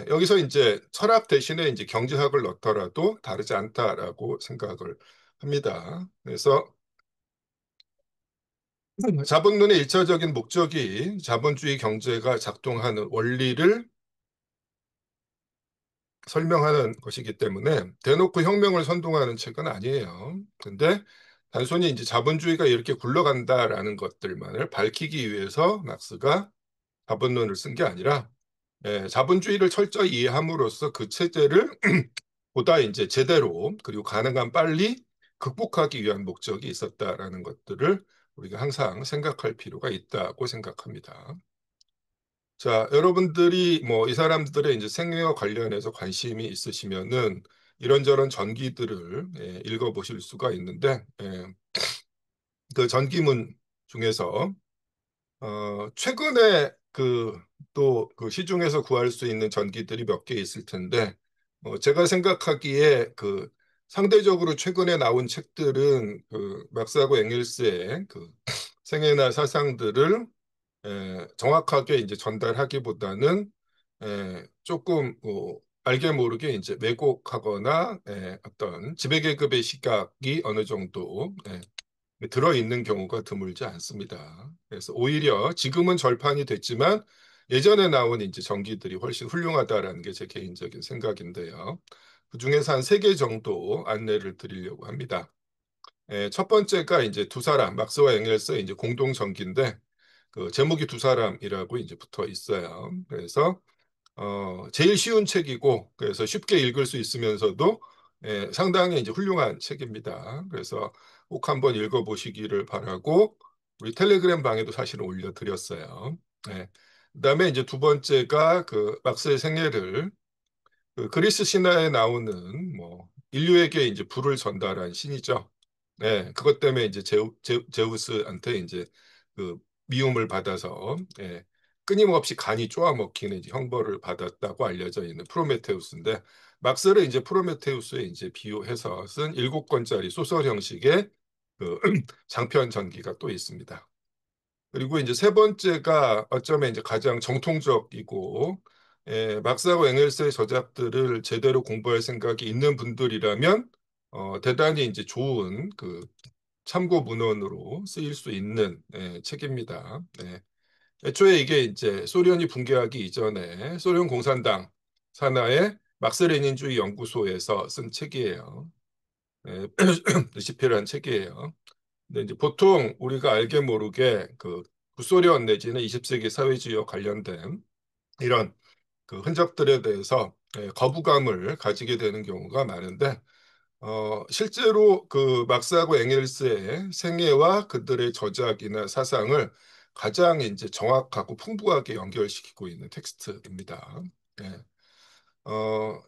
여기서 이제 철학 대신에 이제 경제학을 넣더라도 다르지 않다라고 생각을 합니다. 그래서 자본론의 일차적인 목적이 자본주의 경제가 작동하는 원리를 설명하는 것이기 때문에 대놓고 혁명을 선동하는 책은 아니에요. 근데 단순히 이제 자본주의가 이렇게 굴러간다라는 것들만을 밝히기 위해서 막스가 자본론을 쓴 게 아니라 자본주의를 철저히 이해함으로써 그 체제를 보다 이제 제대로 그리고 가능한 빨리 극복하기 위한 목적이 있었다라는 것들을 우리가 항상 생각할 필요가 있다고 생각합니다. 자, 여러분들이 뭐 이 사람들의 이제 생애와 관련해서 관심이 있으시면은 이런저런 전기들을 읽어보실 수가 있는데 그 전기문 중에서 최근에 그 또 그 시중에서 구할 수 있는 전기들이 몇 개 있을 텐데 제가 생각하기에 그 상대적으로 최근에 나온 책들은 그 막스하고 앵겔스의 그 생애나 사상들을 정확하게 이제 전달하기보다는 조금 알게 모르게 이제 왜곡하거나 어떤 지배계급의 시각이 어느 정도 들어있는 경우가 드물지 않습니다. 그래서 오히려 지금은 절판이 됐지만 예전에 나온 이제 전기들이 훨씬 훌륭하다라는 게 제 개인적인 생각인데요. 그 중에서 한 세 개 정도 안내를 드리려고 합니다. 첫 번째가 이제 두 사람, 막스와 앵겔스의 이제 공동 전기인데 그 제목이 두 사람이라고 이제 붙어 있어요. 그래서 제일 쉬운 책이고 그래서 쉽게 읽을 수 있으면서도 상당히 이제 훌륭한 책입니다. 그래서 꼭 한번 읽어보시기를 바라고 우리 텔레그램 방에도 사실은 올려드렸어요. 그다음에 이제 두 번째가 그 막스의 생애를 그 그리스 신화에 나오는 뭐 인류에게 이제 불을 전달한 신이죠. 그것 때문에 이제 제우스한테 이제 그 미움을 받아서 끊임없이 간이 쪼아먹히는 이제 형벌을 받았다고 알려져 있는 프로메테우스인데 막스를 이제 프로메테우스에 이제 비유해서 쓴 7권짜리 소설 형식의 그 장편 전기가 또 있습니다. 그리고 이제 세 번째가 어쩌면 이제 가장 정통적이고 막스하고 앵겔스의 저작들을 제대로 공부할 생각이 있는 분들이라면 대단히 이제 좋은 그 참고 문헌으로 쓰일 수 있는 책입니다. 애초에 이게 이제 소련이 붕괴하기 이전에 소련 공산당 산하의 막스 레닌주의 연구소에서 쓴 책이에요. 집필한 책이에요. 근데 이제 보통 우리가 알게 모르게 그 구소련 내지는 20세기 사회주의와 관련된 이런 그 흔적들에 대해서 거부감을 가지게 되는 경우가 많은데 실제로 그 막스하고 앵겔스의 생애와 그들의 저작이나 사상을 가장 이제 정확하고 풍부하게 연결시키고 있는 텍스트입니다. 예.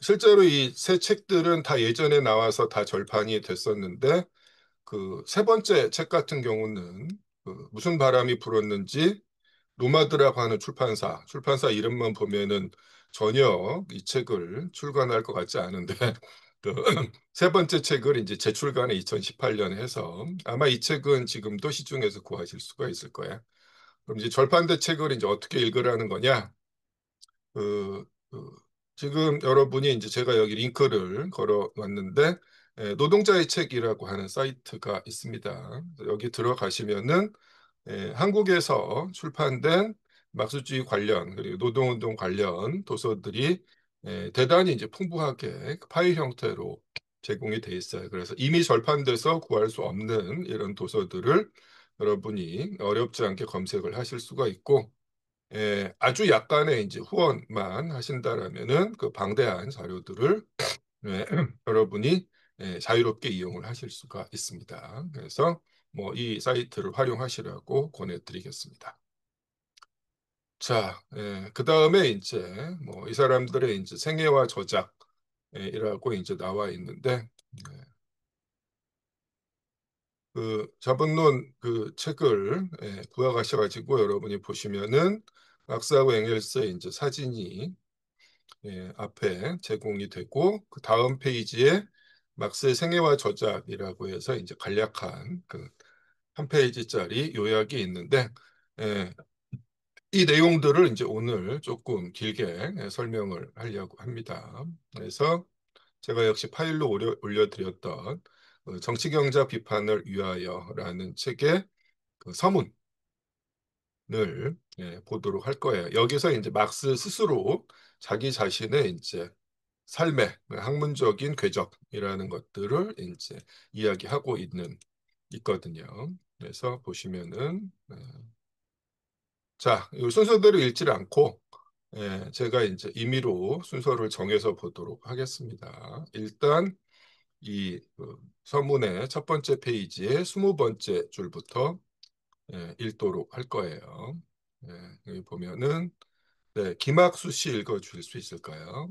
실제로 이 세 책들은 다 예전에 나와서 다 절판이 됐었는데 그 세 번째 책 같은 경우는 그 무슨 바람이 불었는지 노마드라고 하는 출판사 이름만 보면은 전혀 이 책을 출간할 것 같지 않은데 그 세 번째 책을 이제 재출간에 2018년에 해서 아마 이 책은 지금도 시중에서 구하실 수가 있을 거예요. 그럼 이제 절판된 책을 이제 어떻게 읽으라는 거냐? 지금 여러분이 이제 제가 여기 링크를 걸어 놨는데 노동자의 책이라고 하는 사이트가 있습니다. 여기 들어가시면은 한국에서 출판된 막스주의 관련 그리고 노동운동 관련 도서들이 대단히 이제 풍부하게 파일 형태로 제공이 돼 있어요. 그래서 이미 절판돼서 구할 수 없는 이런 도서들을 여러분이 어렵지 않게 검색을 하실 수가 있고 아주 약간의 이제 후원만 하신다라면은 그 방대한 자료들을 예, 여러분이 자유롭게 이용을 하실 수가 있습니다. 그래서 뭐 이 사이트를 활용하시라고 권해드리겠습니다. 자, 그 다음에 이제 뭐 이 사람들의 이제 생애와 저작이라고 이제 나와 있는데 그 자본론 그 책을 구해가셔가지고 여러분이 보시면은 막스하고 앵겔스의 이제 사진이 앞에 제공이 되고 그 다음 페이지에 막스의 생애와 저작이라고 해서 이제 간략한 그 한 페이지짜리 요약이 있는데 이 내용들을 이제 오늘 조금 길게 설명을 하려고 합니다. 그래서 제가 역시 파일로 올려드렸던 정치경제 비판을 위하여라는 책의 그 서문을 보도록 할 거예요. 여기서 이제 막스 스스로 자기 자신의 이제 삶의 학문적인 궤적이라는 것들을 이제 이야기하고 있거든요. 그래서 보시면은 자, 이 순서대로 읽지를 않고 제가 이제 임의로 순서를 정해서 보도록 하겠습니다. 일단 이 서문의 첫 번째 페이지의 20번째 줄부터 읽도록 할 거예요. 여기 보면은 김학수 씨 읽어줄 수 있을까요?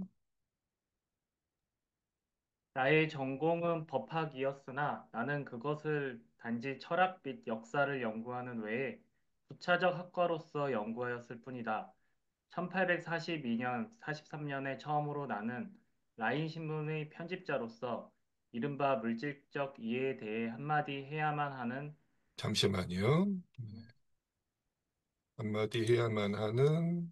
나의 전공은 법학이었으나 나는 그것을 단지 철학 및 역사를 연구하는 외에 부차적 학과로서 연구하였을 뿐이다. 1842년, 43년에 처음으로 나는 라인 신문의 편집자로서 이른바 물질적 이해에 대해 한마디 해야만 하는 잠시만요. 한마디 해야만 하는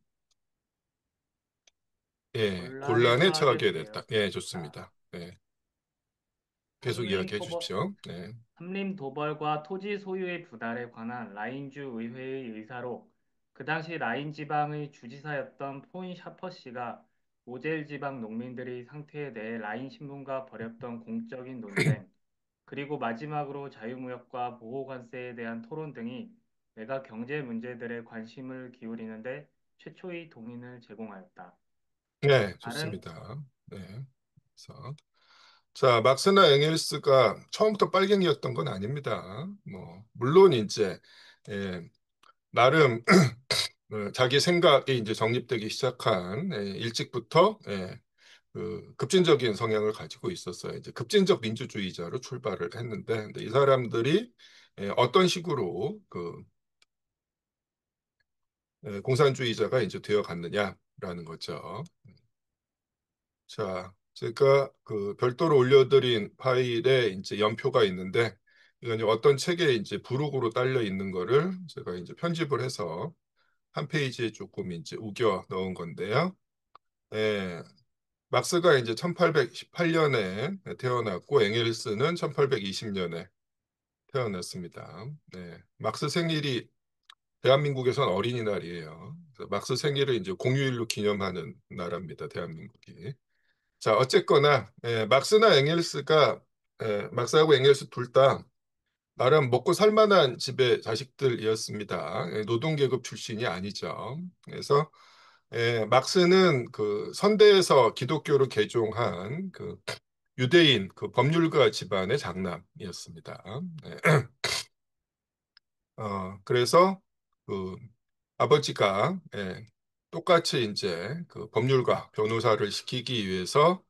곤란에 곤란에 처하게 처하게 됐다. 되었다. 좋습니다. 계속 이야기해 주십시오. 삼림 도벌과 토지 소유의 분할에 관한 라인주 의회의 의사로 그 당시 라인 지방의 주지사였던 폰 샤퍼 씨가 모젤 지방 농민들의 상태에 대해 라인 신문과 벌였던 공적인 논쟁, 그리고 마지막으로 자유무역과 보호관세에 대한 토론 등이 내가 경제 문제들에 관심을 기울이는데 최초의 동인을 제공하였다. 다른 좋습니다. 그래서 자, 막스나 앵겔스가 처음부터 빨갱이였던 건 아닙니다. 뭐 물론 이제 나름 자기 생각이 이제 정립되기 시작한 일찍부터 그 급진적인 성향을 가지고 있었어요. 이제 급진적 민주주의자로 출발을 했는데 근데 이 사람들이 어떤 식으로 그 공산주의자가 이제 되어 갔느냐라는 거죠. 자, 제가 그 별도로 올려드린 파일에 이제 연표가 있는데 이건 이제 어떤 책에 이제 부록으로 딸려 있는 거를 제가 이제 편집을 해서 한 페이지에 조금 이제 우겨 넣은 건데요. 예, 막스가 이제 1818년에 태어났고 앵겔스는 1820년에 태어났습니다. 막스 생일이 대한민국에선 어린이날이에요. 그래서 막스 생일을 이제 공휴일로 기념하는 나라입니다. 대한민국이. 자, 어쨌거나 막스나 앵겔스가 막스하고 앵겔스 둘 다 나름 먹고 살 만한 집의 자식들이었습니다. 노동계급 출신이 아니죠. 그래서 막스는 그 선대에서 기독교를 개종한 그 유대인 그 법률가 집안의 장남이었습니다. 네. 그래서 그 아버지가 똑같이 이제 그 법률가 변호사를 시키기 위해서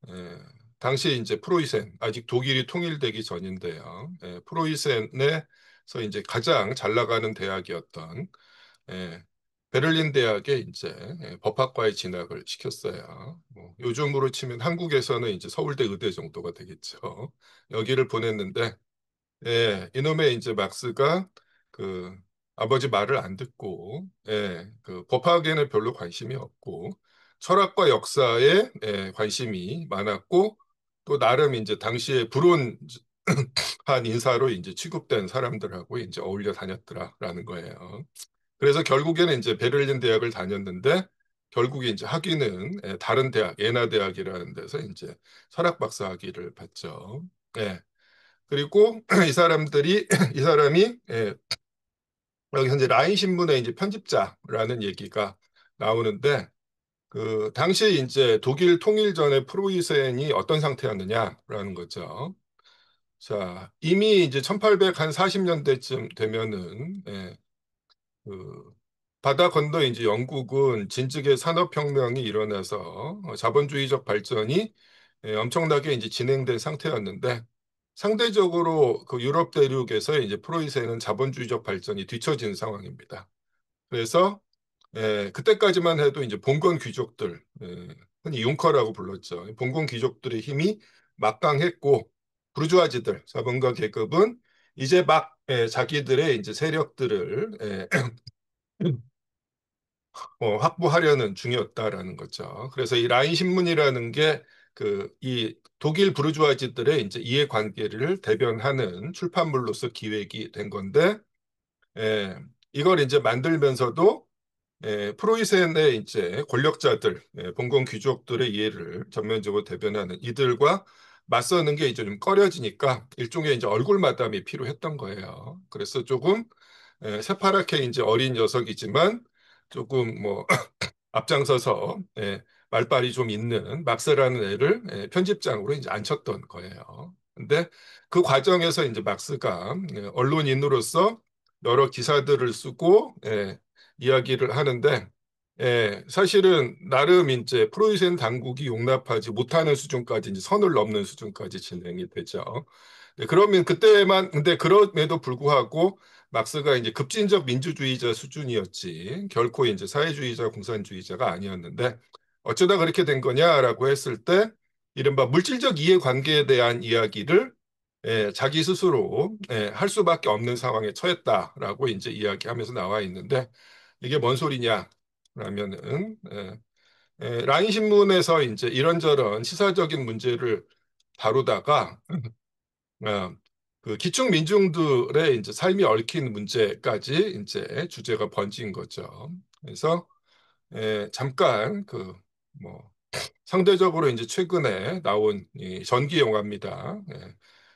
예, 당시 이제 프로이센 아직 독일이 통일되기 전인데요. 프로이센에서 이제 가장 잘 나가는 대학이었던 베를린 대학에 이제 법학과에 진학을 시켰어요. 뭐 요즘으로 치면 한국에서는 이제 서울대 의대 정도가 되겠죠. 여기를 보냈는데 이놈의 이제 막스가 그 아버지 말을 안 듣고, 그 법학에는 별로 관심이 없고, 철학과 역사에 관심이 많았고, 또 나름 이제 당시에 불온한 인사로 이제 취급된 사람들하고 이제 어울려 다녔더라라는 거예요. 그래서 결국에는 이제 베를린 대학을 다녔는데, 결국에 이제 학위는 다른 대학, 예나 대학이라는 데서 이제 철학 박사 학위를 받죠. 예. 그리고 이 사람이 여기 현재 라인 신문의 이제 편집자라는 얘기가 나오는데 그 당시에 이제 독일 통일 전에 프로이센이 어떤 상태였느냐라는 거죠. 자, 이미 이제 1840년대쯤 되면은 그 바다 건너 이제 영국은 진즉의 산업혁명이 일어나서 자본주의적 발전이 엄청나게 이제 진행된 상태였는데 상대적으로 그 유럽 대륙에서 이제 프로이센은 자본주의적 발전이 뒤처진 상황입니다. 그래서 그때까지만 해도 이제 봉건 귀족들, 흔히 융커라고 불렀죠. 봉건 귀족들의 힘이 막강했고 부르주아지들, 자본가 계급은 이제 막 자기들의 이제 세력들을 확보하려는 중이었다라는 거죠. 그래서 이 라인 신문이라는 게 그 이 독일 부르주아지들의 이제 이해관계를 대변하는 출판물로서 기획이 된 건데, 이걸 이제 만들면서도 프로이센의 이제 권력자들, 봉건 귀족들의 이해를 전면적으로 대변하는 이들과 맞서는 게 이제 좀 꺼려지니까 일종의 이제 얼굴 마담이 필요했던 거예요. 그래서 조금 새파랗게 이제 어린 녀석이지만 조금 뭐 앞장서서 말빨이 좀 있는 막스라는 애를 편집장으로 이제 앉혔던 거예요. 근데 그 과정에서 이제 막스가 언론인으로서 여러 기사들을 쓰고 이야기를 하는데 사실은 나름 이제 프로이센 당국이 용납하지 못하는 수준까지 이제 선을 넘는 수준까지 진행이 되죠. 그러면 그때만 근데 그럼에도 불구하고 막스가 이제 급진적 민주주의자 수준이었지 결코 이제 사회주의자 공산주의자가 아니었는데 어쩌다 그렇게 된 거냐라고 했을 때 이른바 물질적 이해관계에 대한 이야기를 자기 스스로 할 수밖에 없는 상황에 처했다라고 이제 이야기하면서 나와 있는데 이게 뭔 소리냐? 라면은 라인 신문에서 이제 이런저런 시사적인 문제를 다루다가 어, 그 기축 민중들의 이제 삶이 얽힌 문제까지 이제 주제가 번진 거죠. 그래서 잠깐 그 뭐 상대적으로 이제 최근에 나온 이 전기 영화입니다.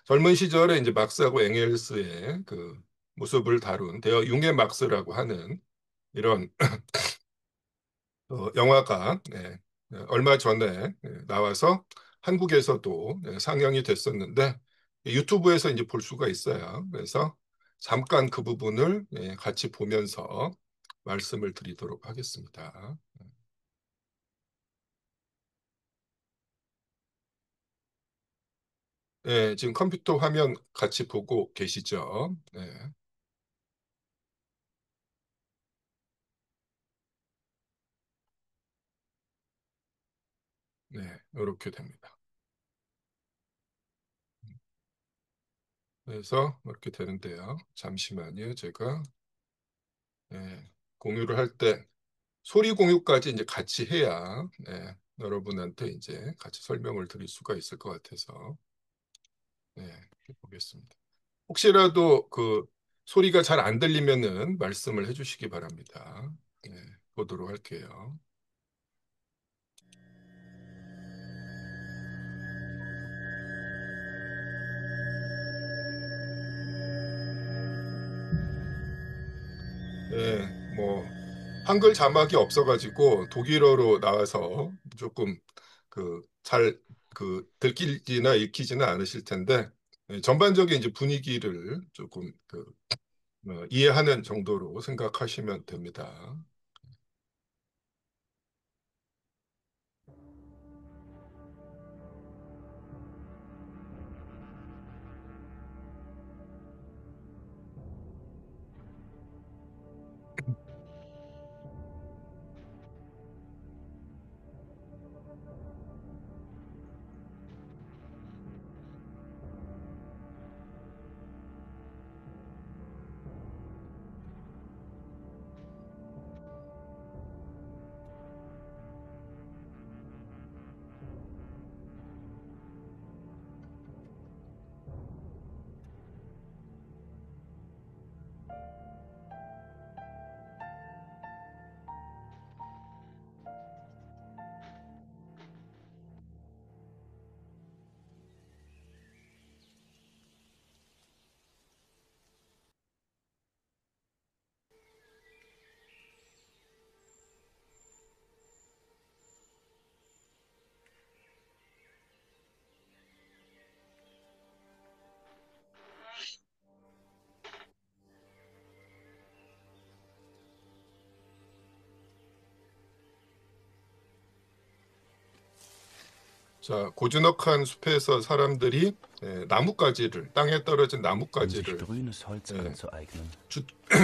젊은 시절에 이제 막스하고 엥겔스의 그 모습을 다룬 대어 융의 막스라고 하는 이런 영화가 얼마 전에 나와서 한국에서도 상영이 됐었는데 유튜브에서 이제 볼 수가 있어요. 그래서 잠깐 그 부분을 같이 보면서 말씀을 드리도록 하겠습니다. 지금 컴퓨터 화면 같이 보고 계시죠? 네, 이렇게 됩니다. 그래서 이렇게 되는데요. 잠시만요. 제가 공유를 할 때 소리 공유까지 이제 같이 해야 여러분한테 이제 같이 설명을 드릴 수가 있을 것 같아서 보겠습니다. 혹시라도 그 소리가 잘 안 들리면은 말씀을 해주시기 바랍니다. 보도록 할게요. 뭐 한글 자막이 없어가지고 독일어로 나와서 조금 그 잘 그 들키지나 읽히지는 않으실 텐데 전반적인 이제 분위기를 조금 그 이해하는 정도로 생각하시면 됩니다. 자, 고즈넉한 숲에서 사람들이 나뭇가지를, 땅에 떨어진 나뭇가지를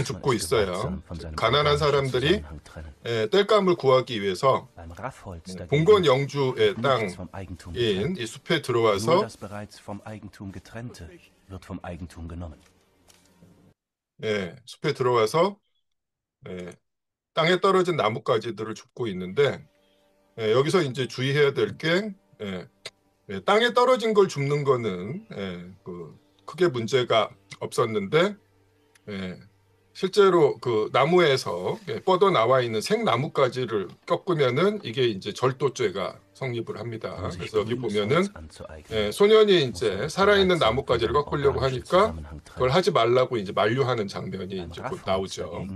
줍고 있어요. 가난한 사람들이 땔감을 구하기 위해서 봉건 영주의 땅인 이 숲에 들어와서 숲에 들어와서 땅에 떨어진 나뭇가지들을 줍고 있는데 여기서 이제 주의해야 될 게 땅에 떨어진 걸 줍는 거는 크게 문제가 없었는데 실제로 그 나무에서 뻗어 나와 있는 생나뭇가지를 꺾으면은 이게 이제 절도죄가 성립을 합니다. 그래서 여기 보면은 소년이 이제 살아있는 나뭇가지를 꺾으려고 하니까 그걸 하지 말라고 이제 만류하는 장면이 이제 곧 나오죠.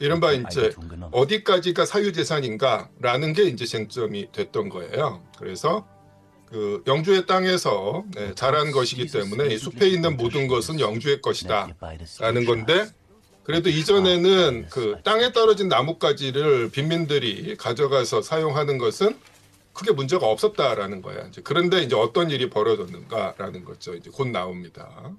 이른바 이제 어디까지가 사유재산인가라는 게 이제 쟁점이 됐던 거예요. 그래서 그 영주의 땅에서 자란 것이기 때문에 이 숲에 있는 모든 것은 영주의 것이다라는 건데, 그래도 이전에는 그 땅에 떨어진 나뭇가지를 빈민들이 가져가서 사용하는 것은 크게 문제가 없었다라는 거야. 이제 그런데 이제 어떤 일이 벌어졌는가라는 거죠. 이제 곧 나옵니다.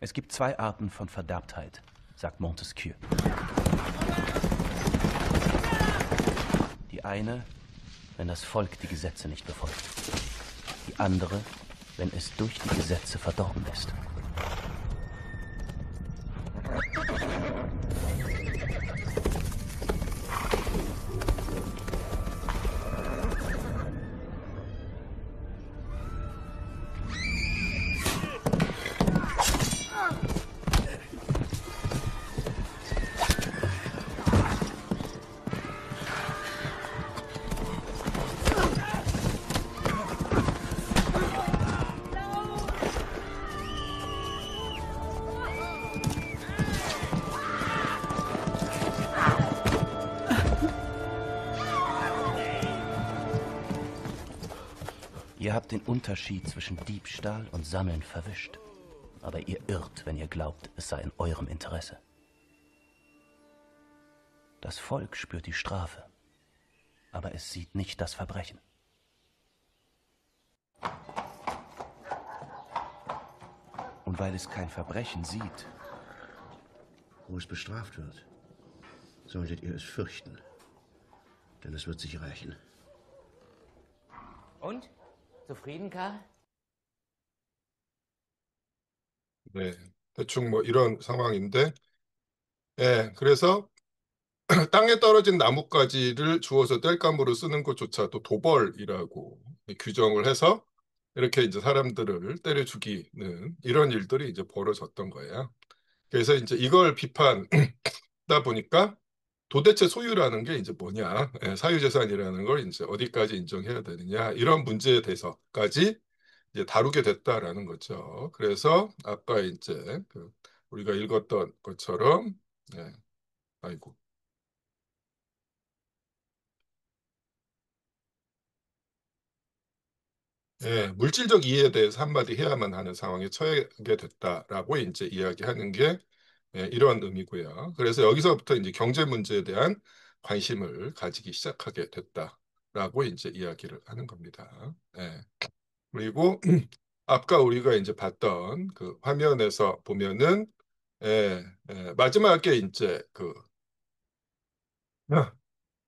Es gibt zwei Arten von Verderbtheit, sagt Montesquieu. Die eine, wenn das Volk die Gesetze nicht befolgt. Die andere, wenn es durch die Gesetze verdorben ist. Ihr habt den Unterschied zwischen Diebstahl und Sammeln verwischt. Aber ihr irrt, wenn ihr glaubt, es sei in eurem Interesse. Das Volk spürt die Strafe, aber es sieht nicht das Verbrechen. Und weil es kein Verbrechen sieht, wo es bestraft wird, solltet ihr es fürchten, denn es wird sich rächen. Und? Zufrieden, Karl? 네, 대충 뭐 이런 상황인데, 그래서 땅에 떨어진 나뭇가지를 주워서 땔감으로 쓰는 것조차도 도벌이라고 규정을 해서 이렇게 이제 사람들을 때려 죽이는 이런 일들이 이제 벌어졌던 거예요. 그래서 이제 이걸 비판하다 보니까 도대체 소유라는 게 이제 뭐냐, 사유재산이라는 걸 이제 어디까지 인정해야 되느냐, 이런 문제에 대해서까지 이제 다루게 됐다라는 거죠. 그래서 아까 이제 우리가 읽었던 것처럼, 아이고. 물질적 이해에 대해서 한마디 해야만 하는 상황에 처하게 됐다라고 이제 이야기하는 게 이런 의미고요. 그래서 여기서부터 이제 경제 문제에 대한 관심을 가지기 시작하게 됐다라고 이제 이야기를 하는 겁니다. 그리고 아까 우리가 이제 봤던 그 화면에서 보면은 마지막에 이제 그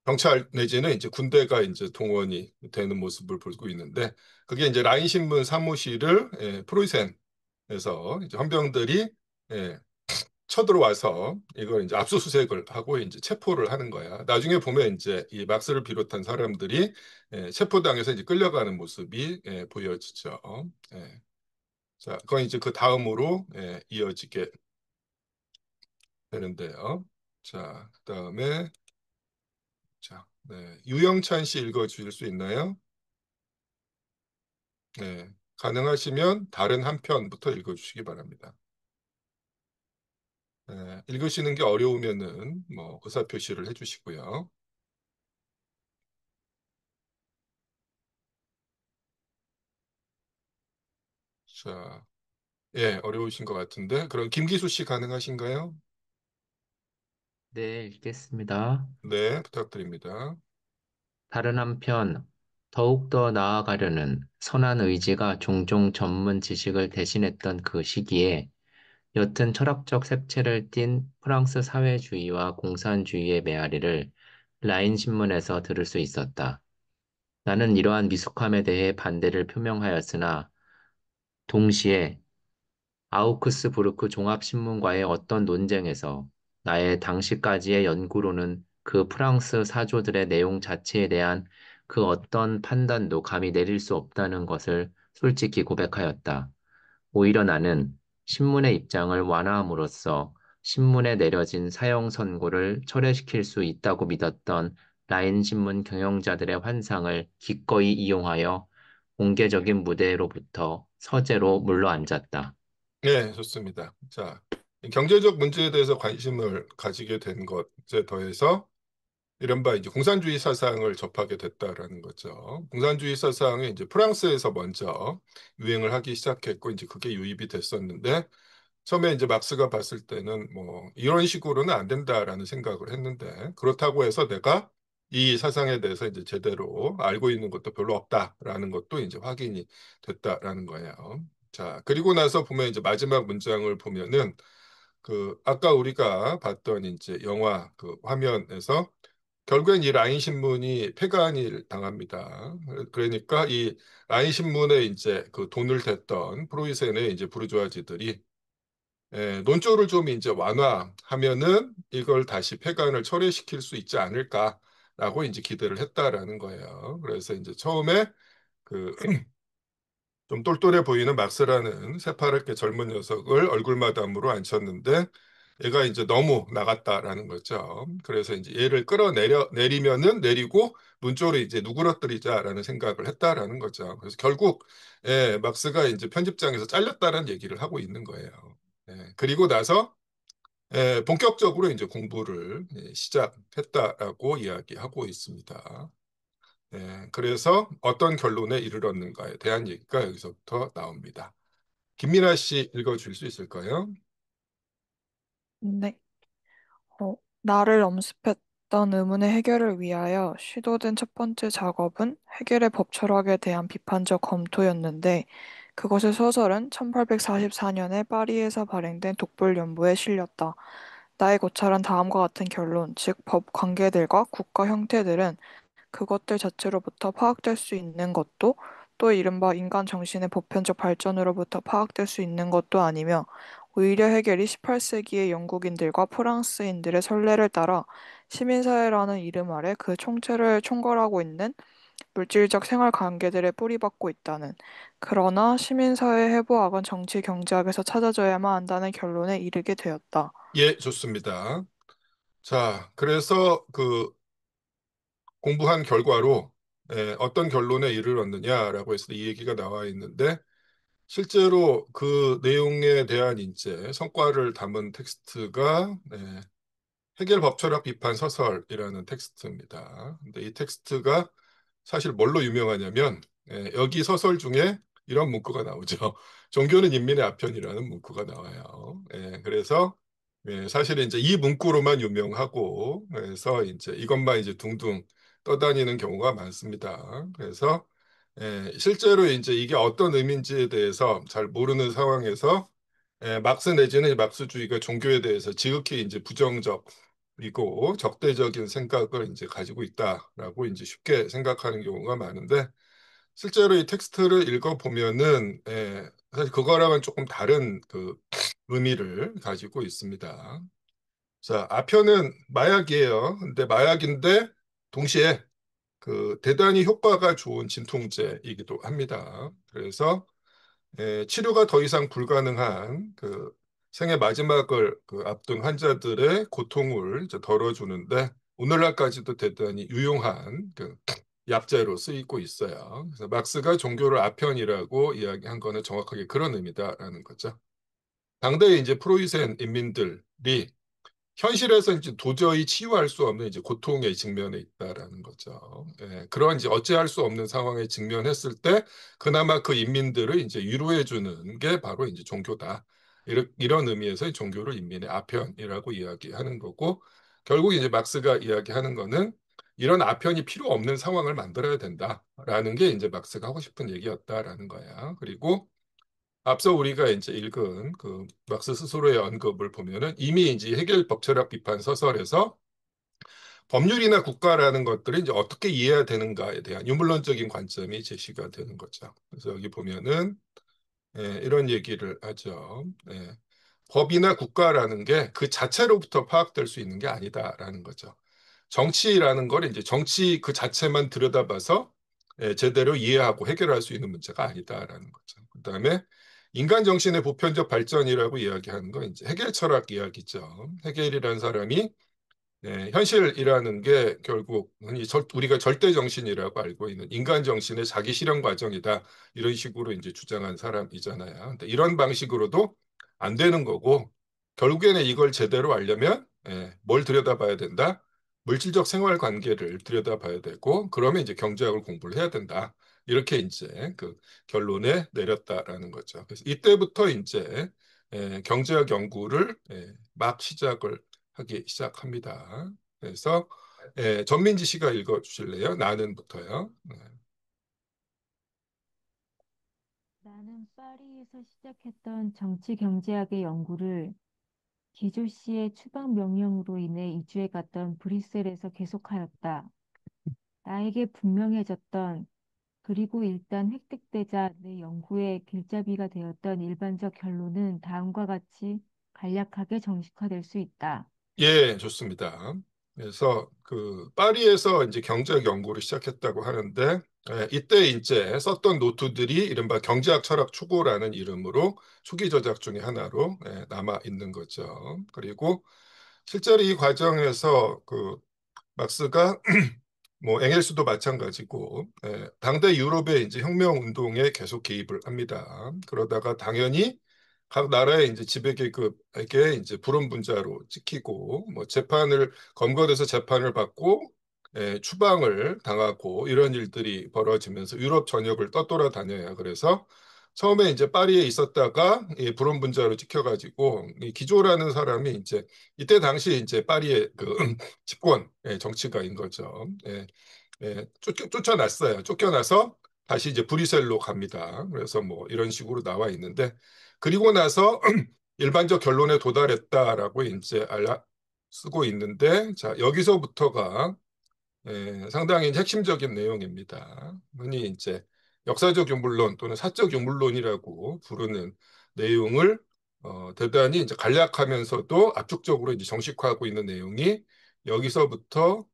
경찰 내지는 이제 군대가 이제 동원이 되는 모습을 보고 있는데, 그게 이제 라인 신문 사무실을 프로이센에서 이제 헌병들이 쳐들어와서 이걸 이제 압수수색을 하고 이제 체포를 하는 거야. 나중에 보면 이제 이 막스를 비롯한 사람들이 체포당해서 이제 끌려가는 모습이 보여지죠. 자, 그건 이제 그 다음으로 이어지게 되는데요. 자, 그다음에 자, 유영찬 씨 읽어주실 수 있나요? 가능하시면 다른 한 편부터 읽어주시기 바랍니다. 읽으시는 게 어려우면은 뭐 의사표시를 해주시고요. 자, 예, 어려우신 것 같은데. 그럼 김기수 씨 가능하신가요? 네, 읽겠습니다. 네, 부탁드립니다. 다른 한편, 더욱더 나아가려는 선한 의지가 종종 전문 지식을 대신했던 그 시기에 옅은 철학적 색채를 띤 프랑스 사회주의와 공산주의의 메아리를 라인 신문에서 들을 수 있었다. 나는 이러한 미숙함에 대해 반대를 표명하였으나 동시에 아우크스부르크 종합신문과의 어떤 논쟁에서 나의 당시까지의 연구로는 그 프랑스 사조들의 내용 자체에 대한 그 어떤 판단도 감히 내릴 수 없다는 것을 솔직히 고백하였다. 오히려 나는 신문의 입장을 완화함으로써 신문에 내려진 사형 선고를 철회시킬 수 있다고 믿었던 라인 신문 경영자들의 환상을 기꺼이 이용하여 공개적인 무대로부터 서재로 물러앉았다. 네, 좋습니다. 자, 경제적 문제에 대해서 관심을 가지게 된 것에 더해서 이른바 이제 공산주의 사상을 접하게 됐다라는 거죠. 공산주의 사상이 이제 프랑스에서 먼저 유행을 하기 시작했고 이제 그게 유입이 됐었는데 처음에 이제 막스가 봤을 때는 뭐 이런 식으로는 안 된다라는 생각을 했는데 그렇다고 해서 내가 이 사상에 대해서 이제 제대로 알고 있는 것도 별로 없다라는 것도 이제 확인이 됐다라는 거예요. 자, 그리고 나서 보면 이제 마지막 문장을 보면은 그 아까 우리가 봤던 이제 영화 그 화면에서 결국엔 이 라인 신문이 폐간을 당합니다. 그러니까 이 라인 신문에 이제 그 돈을 댔던 프로이센의 이제 부르주아지들이 논조를 좀 이제 완화하면은 이걸 다시 폐간을 철회시킬 수 있지 않을까라고 이제 기대를 했다라는 거예요. 그래서 이제 처음에 그 좀 똘똘해 보이는 막스라는 새파랗게 젊은 녀석을 얼굴마담으로 앉혔는데 얘가 이제 너무 나갔다라는 거죠. 그래서 이제 얘를 내리면은 내리고 문조로 이제 누그러뜨리자라는 생각을 했다라는 거죠. 그래서 결국 막스가 이제 편집장에서 잘렸다는 얘기를 하고 있는 거예요. 그리고 나서 본격적으로 이제 공부를 시작했다라고 이야기하고 있습니다. 그래서 어떤 결론에 이르렀는가에 대한 얘기가 여기서부터 나옵니다. 김민아 씨 읽어줄 수 있을까요? 네. 나를 엄습했던 의문의 해결을 위하여 시도된 첫 번째 작업은 해결의 법철학에 대한 비판적 검토였는데 그것의 소설은 1844년에 파리에서 발행된 독불연부에 실렸다. 나의 고찰은 다음과 같은 결론, 즉 법 관계들과 국가 형태들은 그것들 자체로부터 파악될 수 있는 것도 또 이른바 인간 정신의 보편적 발전으로부터 파악될 수 있는 것도 아니며 오히려 해결이 18세기의 영국인들과 프랑스인들의 선례를 따라 시민사회라는 이름 아래 그 총체를 총괄하고 있는 물질적 생활 관계들에 뿌리박고 있다는 그러나 시민사회 해부학은 정치 경제학에서 찾아져야만 한다는 결론에 이르게 되었다. 예, 좋습니다. 자, 그래서 그 공부한 결과로 어떤 결론에 이르렀느냐라고 해서 이 얘기가 나와 있는데 실제로 그 내용에 대한 이제 성과를 담은 텍스트가 해결 법철학 비판 서설이라는 텍스트입니다. 근데 이 텍스트가 사실 뭘로 유명하냐면 여기 서설 중에 이런 문구가 나오죠. 종교는 인민의 아편이라는 문구가 나와요. 그래서 사실은 이제 이 문구로만 유명하고 그래서 이제 이것만 이제 둥둥 떠다니는 경우가 많습니다. 그래서 실제로 이제 이게 어떤 의미인지에 대해서 잘 모르는 상황에서 막스 내지는 막스주의가 종교에 대해서 지극히 이제 부정적이고 적대적인 생각을 이제 가지고 있다라고 이제 쉽게 생각하는 경우가 많은데 실제로 이 텍스트를 읽어보면은 사실 그거랑은 조금 다른 그 의미를 가지고 있습니다. 자, 아편은 마약이에요. 근데 마약인데 동시에 그 대단히 효과가 좋은 진통제이기도 합니다. 그래서 치료가 더 이상 불가능한 그 생의 마지막을 그 앞둔 환자들의 고통을 이제 덜어주는데 오늘날까지도 대단히 유용한 그 약재로 쓰이고 있어요. 그래서 막스가 종교를 아편이라고 이야기한 거는 정확하게 그런 의미다라는 거죠. 당대에 이제 프로이센 인민들이 현실에서 이제 도저히 치유할 수 없는 이제 고통에 직면해 있다라는 거죠. 예, 그런 이제 어찌할 수 없는 상황에 직면했을 때 그나마 그 인민들을 이제 위로해 주는 게 바로 이제 종교다. 이런 의미에서 종교를 인민의 아편이라고 이야기하는 거고, 결국 이제 막스가 이야기하는 거는 이런 아편이 필요 없는 상황을 만들어야 된다라는 게 이제 막스가 하고 싶은 얘기였다라는 거야. 그리고 앞서 우리가 이제 읽은 그 막스 스스로의 언급을 보면은 이미 이제 해겔 법철학 비판 서설에서 법률이나 국가라는 것들을 이제 어떻게 이해해야 되는가에 대한 유물론적인 관점이 제시가 되는 거죠. 그래서 여기 보면은 이런 얘기를 하죠. 법이나 국가라는 게 그 자체로부터 파악될 수 있는 게 아니다라는 거죠. 정치라는 걸 이제 정치 그 자체만 들여다봐서 제대로 이해하고 해결할 수 있는 문제가 아니다라는 거죠. 그다음에 인간 정신의 보편적 발전이라고 이야기하는 건 이제 해겔 철학 이야기죠. 해겔이라는 사람이 현실이라는 게 결국 우리가 절대 정신이라고 알고 있는 인간 정신의 자기 실현 과정이다. 이런 식으로 이제 주장한 사람이잖아요. 근데 이런 방식으로도 안 되는 거고 결국에는 이걸 제대로 알려면 뭘 들여다봐야 된다? 물질적 생활 관계를 들여다봐야 되고 그러면 이제 경제학을 공부를 해야 된다. 이렇게 이제 그 결론에 내렸다라는 거죠. 그래서 이때부터 이제 경제학 연구를 막 시작을 하기 시작합니다. 그래서 전민지 씨가 읽어주실래요? 나는부터요. 네. 나는 파리에서 시작했던 정치 경제학의 연구를 기조 씨의 추방 명령으로 인해 이주해 갔던 브뤼셀에서 계속하였다. 나에게 분명해졌던 그리고 일단 획득되자 내 연구의 길잡이가 되었던 일반적 결론은 다음과 같이 간략하게 정식화될 수 있다. 예, 좋습니다. 그래서 그 파리에서 이제 경제학 연구를 시작했다고 하는데 이때 이제 썼던 노트들이 이른바 경제학 철학 초고라는 이름으로 초기 저작 중에 하나로 남아 있는 거죠. 그리고 실제로 이 과정에서 그 막스가 뭐 엥겔스도 마찬가지고 당대 유럽의 이제 혁명 운동에 계속 개입을 합니다. 그러다가 당연히 각 나라의 이제 지배 계급에게 이제 불온분자로 찍히고 뭐 재판을 검거돼서 재판을 받고 추방을 당하고 이런 일들이 벌어지면서 유럽 전역을 떠돌아다녀요. 그래서 처음에 이제 파리에 있었다가 이 불온분자로 찍혀가지고 이 기조라는 사람이 이제 이때 당시 이제 파리의 그 집권 정치가인 거죠. 쫓겨났어요. 쫓겨나서 다시 이제 브뤼셀로 갑니다. 그래서 뭐 이런 식으로 나와 있는데 그리고 나서 일반적 결론에 도달했다라고 이제 쓰고 있는데 자 여기서부터가 상당히 핵심적인 내용입니다. 흔히 이제 역사적 유물론 또는 사적 유물론이라고 부르는 내용을 대단히 이제 간략하면서도 압축적으로 이제 정식화하고 있는 내용이 여기서부터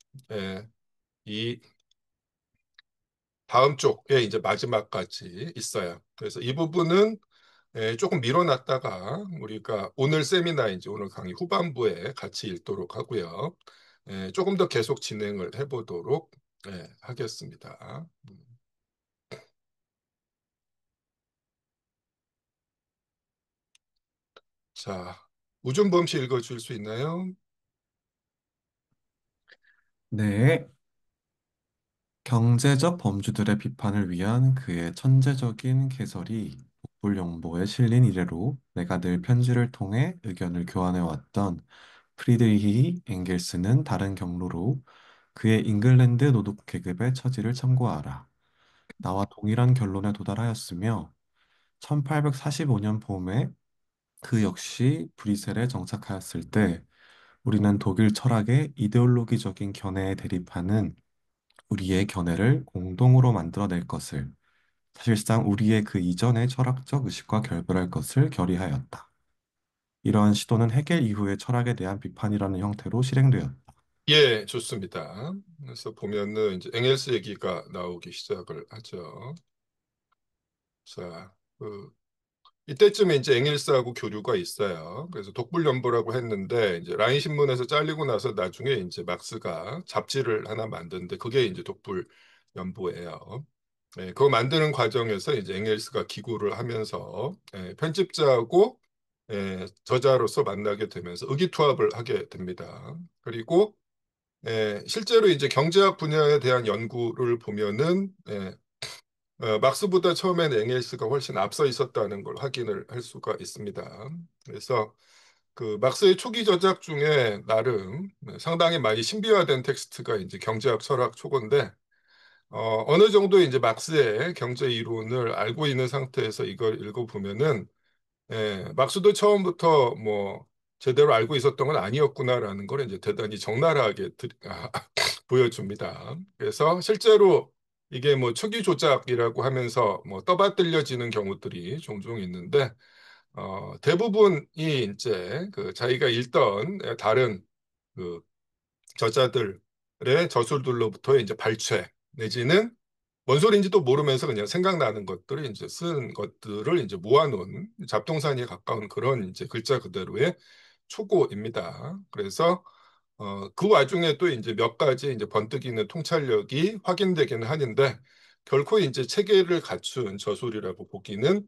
이 다음 쪽에 이제 마지막까지 있어요. 그래서 이 부분은 조금 미뤄놨다가 우리가 오늘 세미나 이제 오늘 강의 후반부에 같이 읽도록 하고요. 조금 더 계속 진행을 해보도록 하겠습니다. 자, 우준범 씨 읽어줄 수 있나요? 네, 경제적 범주들의 비판을 위한 그의 천재적인 개설이 독불용보에 실린 이래로 내가 늘 편지를 통해 의견을 교환해 왔던 프리드리히 엥겔스는 다른 경로로 그의 잉글랜드 노동 계급의 처지를 참고하라. 나와 동일한 결론에 도달하였으며 1845년 봄에 그 역시 브뤼셀에 정착하였을 때 우리는 독일 철학의 이데올로기적인 견해에 대립하는 우리의 견해를 공동으로 만들어낼 것을, 사실상 우리의 그 이전의 철학적 의식과 결별할 것을 결의하였다. 이러한 시도는 해겔 이후의 철학에 대한 비판이라는 형태로 실행되었다. 예, 좋습니다. 그래서 보면은 이제 엥겔스 얘기가 나오기 시작을 하죠. 자, 이때쯤에 이제 엥겔스하고 교류가 있어요. 그래서 독불연보라고 했는데 이제 라인 신문에서 잘리고 나서 나중에 이제 막스가 잡지를 하나 만드는데 그게 이제 독불연보예요. 그거 만드는 과정에서 이제 엥겔스가 기고를 하면서 편집자하고 저자로서 만나게 되면서 의기투합을 하게 됩니다. 그리고 실제로 이제 경제학 분야에 대한 연구를 보면은 막스보다 처음엔 엥겔스가 훨씬 앞서 있었다는 걸 확인을 할 수가 있습니다. 그래서 그 막스의 초기 저작 중에 나름 상당히 많이 신비화된 텍스트가 이제 경제학 철학 초고인데 어느 정도 이제 막스의 경제 이론을 알고 있는 상태에서 이걸 읽어보면은 막스도 처음부터 뭐 제대로 알고 있었던 건 아니었구나라는 걸 이제 대단히 적나라하게 보여줍니다. 그래서 실제로 이게 뭐 초기 조작이라고 하면서 뭐 떠받들려지는 경우들이 종종 있는데 대부분이 이제 그 자기가 읽던 다른 그 저자들의 저술들로부터 이제 발췌 내지는 뭔 소리인지도 모르면서 그냥 생각나는 것들을 이제 쓴 것들을 이제 모아놓은 잡동사니에 가까운 그런 이제 글자 그대로의 초고입니다. 그래서 그 와중에 또 이제 몇 가지 이제 번뜩이는 통찰력이 확인되기는 하는데 결코 이제 체계를 갖춘 저술이라고 보기는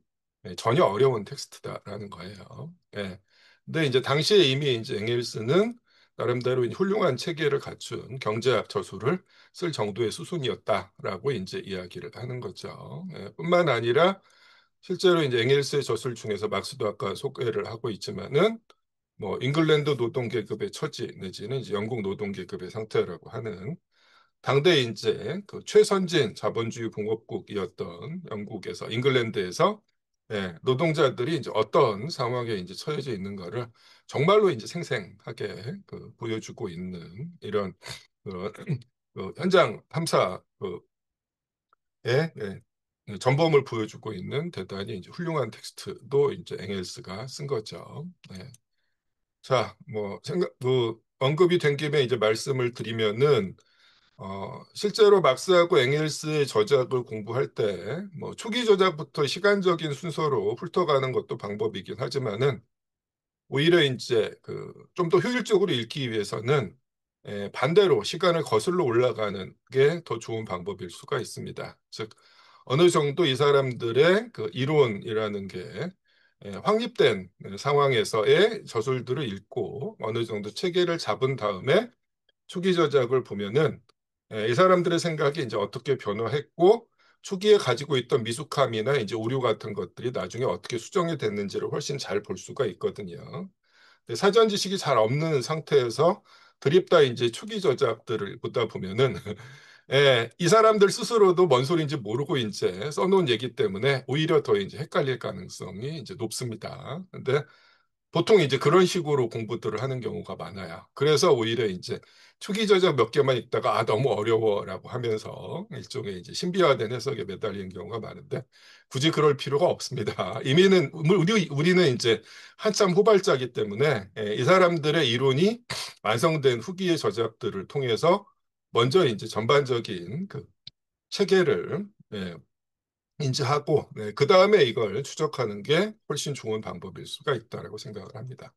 전혀 어려운 텍스트다라는 거예요. 예. 근데 이제 당시에 이미 이제 엥겔스는 나름대로 훌륭한 체계를 갖춘 경제학 저술을 쓸 정도의 수순이었다라고 이제 이야기를 하는 거죠. 뿐만 아니라 실제로 이제 엥겔스의 저술 중에서 막스도 아까 소개를 하고 있지만은 뭐 잉글랜드 노동계급의 처지 내지는 이제 영국 노동계급의 상태라고 하는 당대 이제 그 최선진 자본주의 공업국이었던 영국에서 잉글랜드에서 노동자들이 이제 어떤 상황에 이제 처해져 있는가를 정말로 이제 생생하게 그 보여주고 있는 이런 그, 그 현장 탐사 전범을 보여주고 있는 대단히 이제 훌륭한 텍스트도 이제 엥겔스가 쓴 거죠. 자, 뭐 언급이 된 김에 이제 말씀을 드리면은 실제로 막스하고 엥겔스의 저작을 공부할 때 뭐 초기 저작부터 시간적인 순서로 훑어가는 것도 방법이긴 하지만은 오히려 이제 그 좀 더 효율적으로 읽기 위해서는 반대로 시간을 거슬러 올라가는 게 더 좋은 방법일 수가 있습니다. 즉 어느 정도 이 사람들의 그 이론이라는 게 확립된 상황에서의 저술들을 읽고 어느 정도 체계를 잡은 다음에 초기 저작을 보면은 이 사람들의 생각이 이제 어떻게 변화했고 초기에 가지고 있던 미숙함이나 이제 오류 같은 것들이 나중에 어떻게 수정이 됐는지를 훨씬 잘 볼 수가 있거든요. 사전 지식이 잘 없는 상태에서 드립다 이제 초기 저작들을 보다 보면은 이 사람들 스스로도 뭔 소리인지 모르고 이제 써놓은 얘기 때문에 오히려 더 이제 헷갈릴 가능성이 이제 높습니다. 근데 보통 이제 그런 식으로 공부들을 하는 경우가 많아요. 그래서 오히려 이제 초기 저작 몇 개만 읽다가 너무 어려워라고 하면서 일종의 이제 신비화된 해석에 매달리는 경우가 많은데 굳이 그럴 필요가 없습니다. 이미는 우리는 이제 한참 후발자이기 때문에 이 사람들의 이론이 완성된 후기의 저작들을 통해서 먼저 이제 전반적인 그 체계를 인지하고 그 다음에 이걸 추적하는 게 훨씬 좋은 방법일 수가 있다라고 생각을 합니다.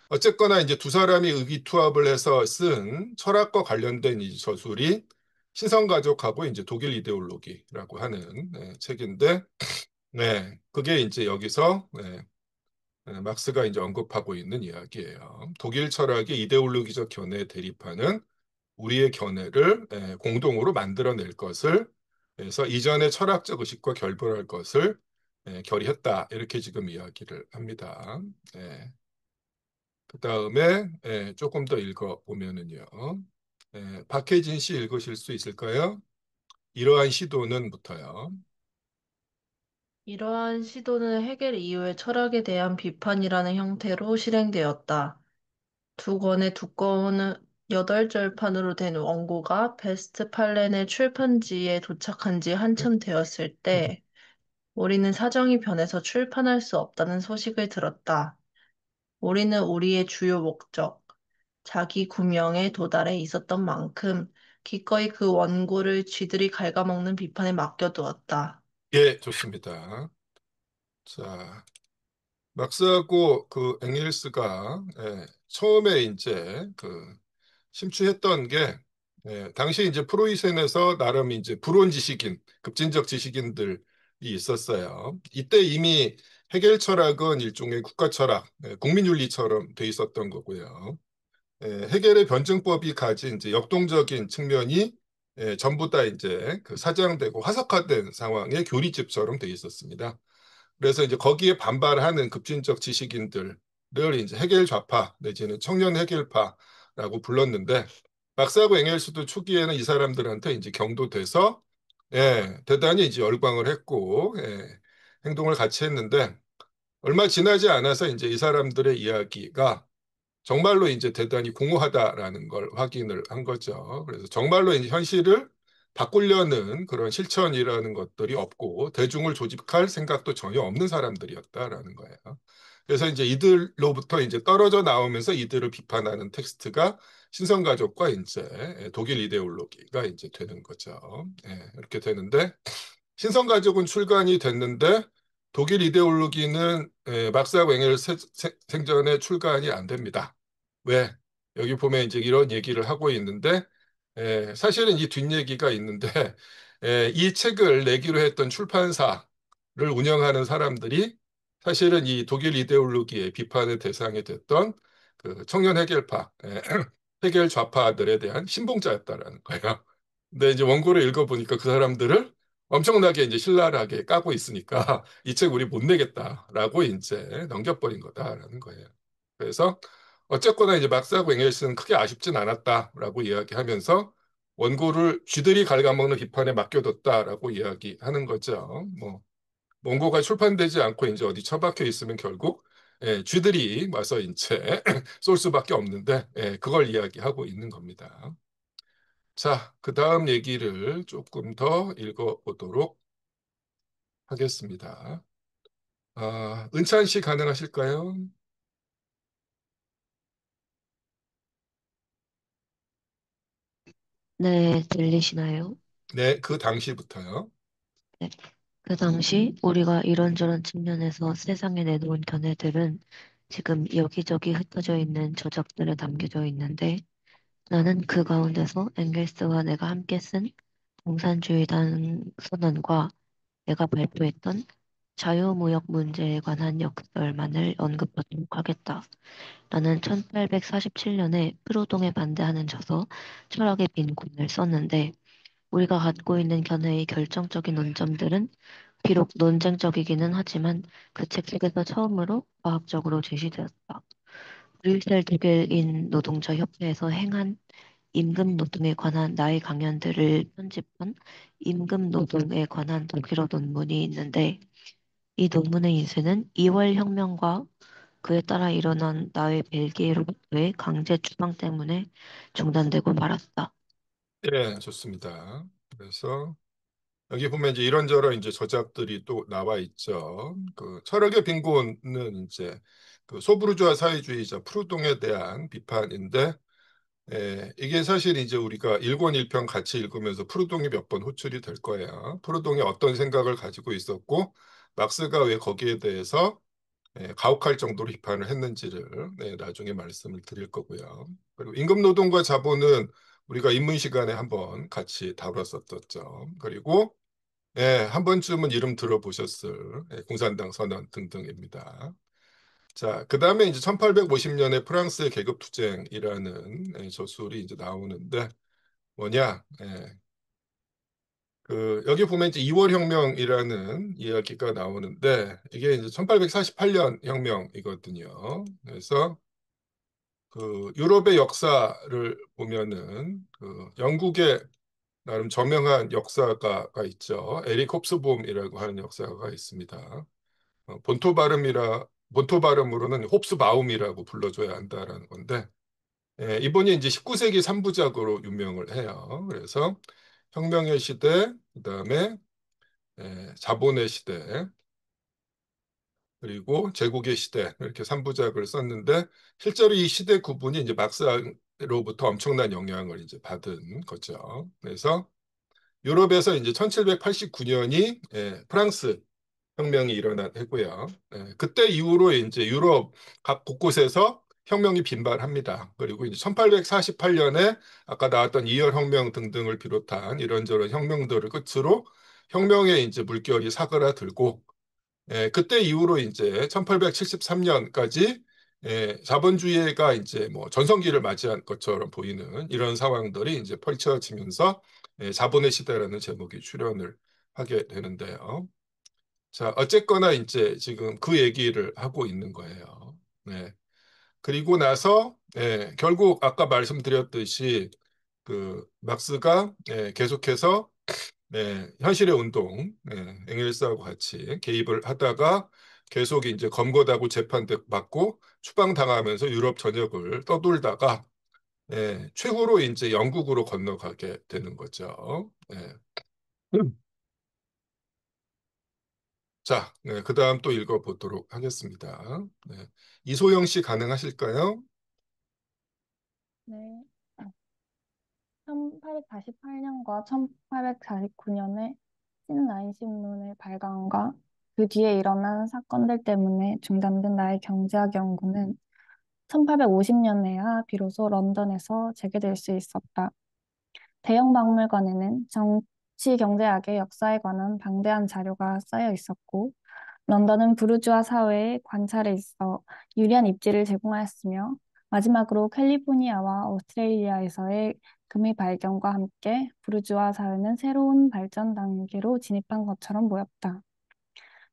어쨌거나 이제 두 사람이 의기투합을 해서 쓴 철학과 관련된 이 저술이 신성가족하고 이제 독일 이데올로기라고 하는 책인데, 그게 이제 여기서 막스가 이제 언급하고 있는 이야기예요. 독일 철학의 이데올로기적 견해에 대립하는 우리의 견해를 공동으로 만들어낼 것을 그래서 이전의 철학적 의식과 결별할 것을 결의했다. 이렇게 지금 이야기를 합니다. 그 다음에 조금 더 읽어보면은요. 박혜진 씨 읽으실 수 있을까요? 이러한 시도는부터요. 이러한 시도는 헤겔 이후의 철학에 대한 비판이라는 형태로 실행되었다. 두 권의 두꺼운 8절판으로 된 원고가 베스트팔렌의 출판지에 도착한 지 한참 되었을 때 우리는 사정이 변해서 출판할 수 없다는 소식을 들었다. 우리는 우리의 주요 목적, 자기 구명에 도달해 있었던 만큼 기꺼이 그 원고를 쥐들이 갉아먹는 비판에 맡겨두었다. 예, 좋습니다. 자, 막스하고 그 엥겔스가 처음에 이제 그 심취했던 게 당시 이제 프로이센에서 나름 이제 불온 지식인, 급진적 지식인들의 있었어요. 이때 이미 해겔 철학은 일종의 국가 철학, 국민윤리처럼 돼 있었던 거고요. 해겔의 변증법이 가진 이제 역동적인 측면이 전부 다 이제 그 사장되고 화석화된 상황의 교리집처럼 돼 있었습니다. 그래서 이제 거기에 반발하는 급진적 지식인들을 이제 해겔 좌파 내지는 청년 해겔파라고 불렀는데 막스하고 엥겔스도 초기에는 이 사람들한테 이제 경도돼서 대단히 이제 열광을 했고 행동을 같이 했는데 얼마 지나지 않아서 이제 이 사람들의 이야기가 정말로 이제 대단히 공허하다라는 걸 확인을 한 거죠. 그래서 정말로 이제 현실을 바꾸려는 그런 실천이라는 것들이 없고 대중을 조직할 생각도 전혀 없는 사람들이었다라는 거예요. 그래서 이제 이들로부터 이제 떨어져 나오면서 이들을 비판하는 텍스트가 신성가족과 이제 독일 이데올로기가 이제 되는 거죠. 이렇게 되는데 신성가족은 출간이 됐는데 독일 이데올로기는 막스하고 엥겔 생전에 출간이 안 됩니다. 왜? 여기 보면 이제 이런 얘기를 하고 있는데 사실은 이 뒷얘기가 있는데 이 책을 내기로 했던 출판사를 운영하는 사람들이 사실은 이 독일 이데올로기의 비판의 대상이 됐던 그 청년 해결파, 해결 좌파들에 대한 신봉자였다라는 거예요. 근데 이제 원고를 읽어보니까 그 사람들을 엄청나게 이제 신랄하게 까고 있으니까 이 책 우리 못 내겠다라고 이제 넘겨버린 거다라는 거예요. 그래서 어쨌거나 이제 막스하고 엥겔스는 크게 아쉽진 않았다라고 이야기하면서 원고를 쥐들이 갉아먹는 비판에 맡겨뒀다라고 이야기하는 거죠. 뭐 원고가 출판되지 않고 이제 어디 처박혀 있으면 결국 쥐들이 와서 이제 쏠 수밖에 없는데 그걸 이야기하고 있는 겁니다. 자, 그 다음 얘기를 조금 더 읽어보도록 하겠습니다. 은찬 씨 가능하실까요? 네, 들리시나요? 네, 그 당시부터요. 네. 그 당시 우리가 이런저런 측면에서 세상에 내놓은 견해들은 지금 여기저기 흩어져 있는 저작들에 담겨져 있는데 나는 그 가운데서 엥겔스와 내가 함께 쓴 공산주의 선언과 내가 발표했던 자유무역 문제에 관한 역설만을 언급하도록 하겠다. 나는 1847년에 프로동에 반대하는 저서 철학의 빈곤을 썼는데 우리가 갖고 있는 견해의 결정적인 논점들은 비록 논쟁적이기는 하지만 그 책 속에서 처음으로 과학적으로 제시되었다. 브뤼셀 독일인 노동자 협회에서 행한 임금 노동에 관한 나의 강연들을 편집한 임금 노동에 관한 독일어 논문이 있는데 이 논문의 인쇄는 2월 혁명과 그에 따라 일어난 나의 벨기에로부터의 강제 추방 때문에 중단되고 말았다. 네, 좋습니다. 그래서 여기 보면 이제 이런저런 이제 저작들이 또 나와 있죠. 그 철학의 빈곤은 이제 그 소부르주아 사회주의자 프루동에 대한 비판인데, 이게 사실 이제 우리가 일권 일평 같이 읽으면서 프루동이 몇 번 호출이 될 거예요. 프루동이 어떤 생각을 가지고 있었고, 막스가 왜 거기에 대해서 가혹할 정도로 비판을 했는지를 나중에 말씀을 드릴 거고요. 그리고 임금노동과 자본은 우리가 입문 시간에 한번 같이 다뤘었죠. 그리고 한 번쯤은 이름 들어보셨을 공산당 선언 등등입니다. 자, 그 다음에 이제 1850년에 프랑스의 계급투쟁이라는 저술이 이제 나오는데 뭐냐? 그 여기 보면 이제 2월 혁명이라는 이야기가 나오는데 이게 이제 1848년 혁명이거든요. 그래서 그 유럽의 역사를 보면은 그 영국의 나름 저명한 역사가가 있죠. 에릭 홉스봄이라고 하는 역사가가 있습니다. 본토 발음으로는 홉스바움이라고 불러줘야 한다라는 건데 이분이 이제 19세기 3부작으로 유명을 해요. 그래서 혁명의 시대, 그다음에 자본의 시대, 그리고 제국의 시대 이렇게 3부작을 썼는데 실제로 이 시대 구분이 이제 막스로부터 엄청난 영향을 이제 받은 거죠. 그래서 유럽에서 이제 1789년이 프랑스 혁명이 일어난 해고요. 그때 이후로 이제 유럽 각 곳곳에서 혁명이 빈발합니다. 그리고 이제 1848년에 아까 나왔던 이열 혁명 등등을 비롯한 이런저런 혁명들을 끝으로 혁명의 이제 물결이 사그라들고 그때 이후로 이제 1873년까지 자본주의가 이제 뭐 전성기를 맞이한 것처럼 보이는 이런 상황들이 이제 펼쳐지면서 자본의 시대라는 제목이 출현을 하게 되는데요. 자, 어쨌거나 이제 지금 그 얘기를 하고 있는 거예요. 네. 그리고 나서 결국 아까 말씀드렸듯이 그 막스가 계속해서 현실의 운동, 엥겔스하고 같이 개입을 하다가 계속 이제 검거하고 재판받고 추방당하면서 유럽 전역을 떠돌다가 최후로 이제 영국으로 건너가게 되는 거죠. 자, 그 다음 또 읽어보도록 하겠습니다. 이소영 씨 가능하실까요? 네. 1848년과 1849년에 신라인 신문의 발간과 그 뒤에 일어난 사건들 때문에 중단된 나의 경제학 연구는 1850년에야 비로소 런던에서 재개될 수 있었다. 대형 박물관에는 정치 경제학의 역사에 관한 방대한 자료가 쌓여 있었고, 런던은 부르주아 사회의 관찰에 있어 유리한 입지를 제공하였으며, 마지막으로 캘리포니아와 오스트레일리아에서의 금의 발견과 함께 부르주아 사회는 새로운 발전 단계로 진입한 것처럼 보였다.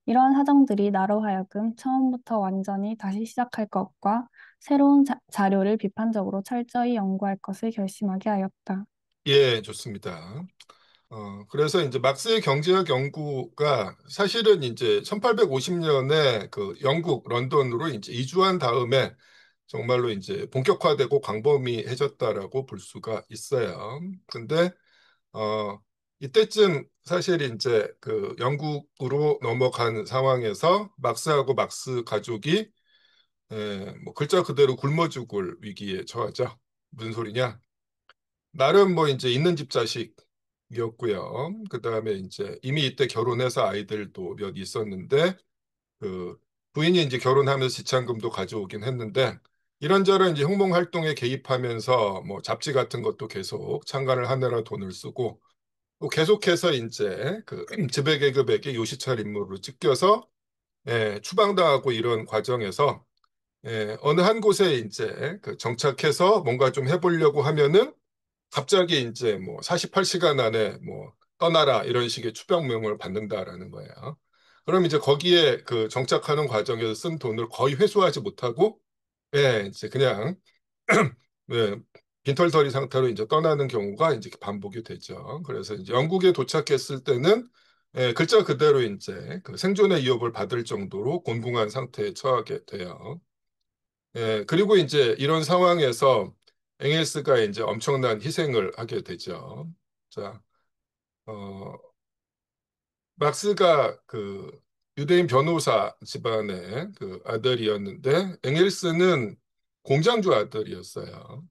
이러한 사정들이 나로 하여금 처음부터 완전히 다시 시작할 것과 새로운 자료를 비판적으로 철저히 연구할 것을 결심하게 하였다. 예, 좋습니다. 그래서 이제 막스의 경제학 연구가 사실은 이제 1850년에 그 영국 런던으로 이제 이주한 다음에 정말로 이제 본격화되고 광범위해졌다라고 볼 수가 있어요. 근데 이때쯤 사실 이제 그 영국으로 넘어간 상황에서 막스하고 막스 가족이 뭐 글자 그대로 굶어 죽을 위기에 처하죠. 무슨 소리냐? 나름 뭐 이제 있는 집 자식이었고요. 그다음에 이제 이미 이때 결혼해서 아이들도 몇 있었는데 그 부인이 이제 결혼하면서 지참금도 가져오긴 했는데 이런저런 이제 혁명 활동에 개입하면서 뭐 잡지 같은 것도 계속 창간을 하느라 돈을 쓰고 또 계속해서 이제 그 지배계급에게 요시찰 임무로 찢겨서 추방당하고 이런 과정에서 어느 한 곳에 이제 그 정착해서 뭔가 좀 해보려고 하면은 갑자기 이제 뭐 48시간 안에 뭐 떠나라 이런 식의 추병명을 받는다라는 거예요. 그럼 이제 거기에 그 정착하는 과정에서 쓴 돈을 거의 회수하지 못하고 이제 그냥 네, 빈털터리 상태로 이제 떠나는 경우가 이제 반복이 되죠. 그래서 이제 영국에 도착했을 때는 글자 그대로 이제 그 생존의 위협을 받을 정도로 곤궁한 상태에 처하게 돼요. 그리고 이제 이런 상황에서 엥겔스가 이제 엄청난 희생을 하게 되죠. 자, 어, 막스가 그 유대인 변호사 집안의 그 아들이었는데 엥겔스는 공장주 아들이었어요.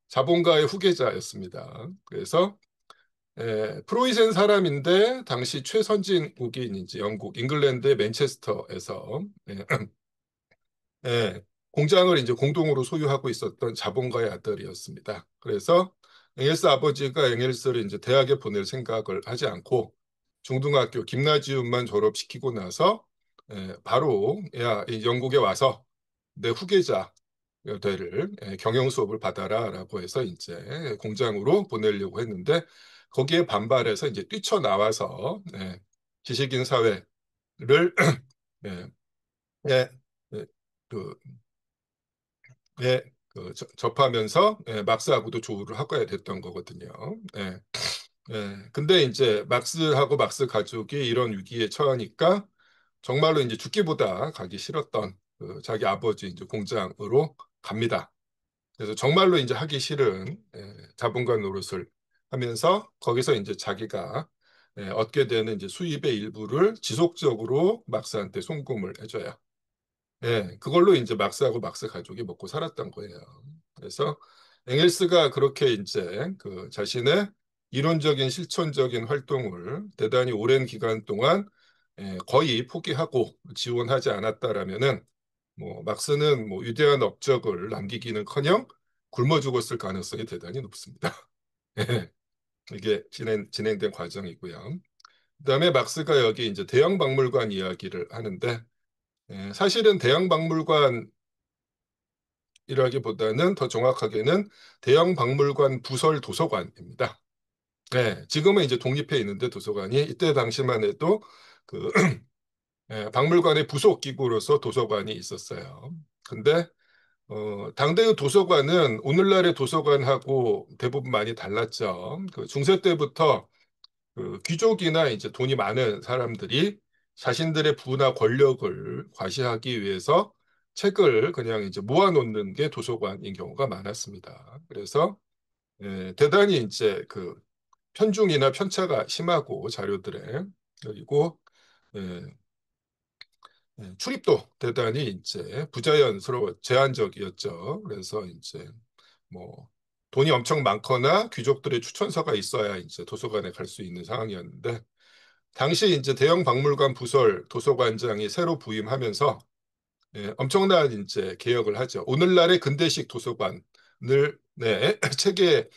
자본가의 후계자였습니다. 그래서 프로이센 사람인데 당시 최선진국인 이제 영국 잉글랜드의 맨체스터에서 공장을 이제 공동으로 소유하고 있었던 자본가의 아들이었습니다. 그래서 엥겔스 아버지가 엥겔스를 이제 대학에 보낼 생각을 하지 않고 중등학교 김나지움만 졸업시키고 나서 바로 야, 이 영국에 와서 내 후계자 대를 경영 수업을 받아라라고 해서 이제 공장으로 보내려고 했는데 거기에 반발해서 이제 뛰쳐나와서 지식인 사회를 예, 예, 예, 그 접하면서 막스하고도 조우를 하게 됐던 거거든요. 근데 이제 막스하고 막스 가족이 이런 위기에 처하니까 정말로 이제 죽기보다 가기 싫었던 그 자기 아버지 이제 공장으로 갑니다. 그래서 정말로 이제 하기 싫은 자본가 노릇을 하면서 거기서 이제 자기가 얻게 되는 이제 수입의 일부를 지속적으로 막스한테 송금을 해줘요. 그걸로 이제 막스하고 막스 가족이 먹고 살았던 거예요. 그래서 엥겔스가 그렇게 이제 그 자신의 이론적인 실천적인 활동을 대단히 오랜 기간 동안 거의 포기하고 지원하지 않았다라면은 뭐 막스는 뭐 위대한 업적을 남기기는커녕 굶어 죽었을 가능성이 대단히 높습니다. 이게 진행된 과정이고요. 그다음에 막스가 여기 이제 대형 박물관 이야기를 하는데 사실은 대형 박물관이라기보다는 더 정확하게는 대형 박물관 부설 도서관입니다. 지금은 이제 독립해 있는데 도서관이 이때 당시만 해도 그 박물관의 부속 기구로서 도서관이 있었어요. 근데 당대의 도서관은 오늘날의 도서관하고 대부분 많이 달랐죠. 그 중세 때부터 그 귀족이나 이제 돈이 많은 사람들이 자신들의 부나 권력을 과시하기 위해서 책을 그냥 이제 모아놓는 게 도서관인 경우가 많았습니다. 그래서 대단히 이제 그 편중이나 편차가 심하고 자료들에 그리고 예, 출입도 대단히 이제 부자연스러워 제한적이었죠. 그래서 이제 뭐 돈이 엄청 많거나 귀족들의 추천서가 있어야 이제 도서관에 갈 수 있는 상황이었는데 당시 이제 대형 박물관 부설 도서관장이 새로 부임하면서 엄청난 이제 개혁을 하죠. 오늘날의 근대식 도서관을 체계에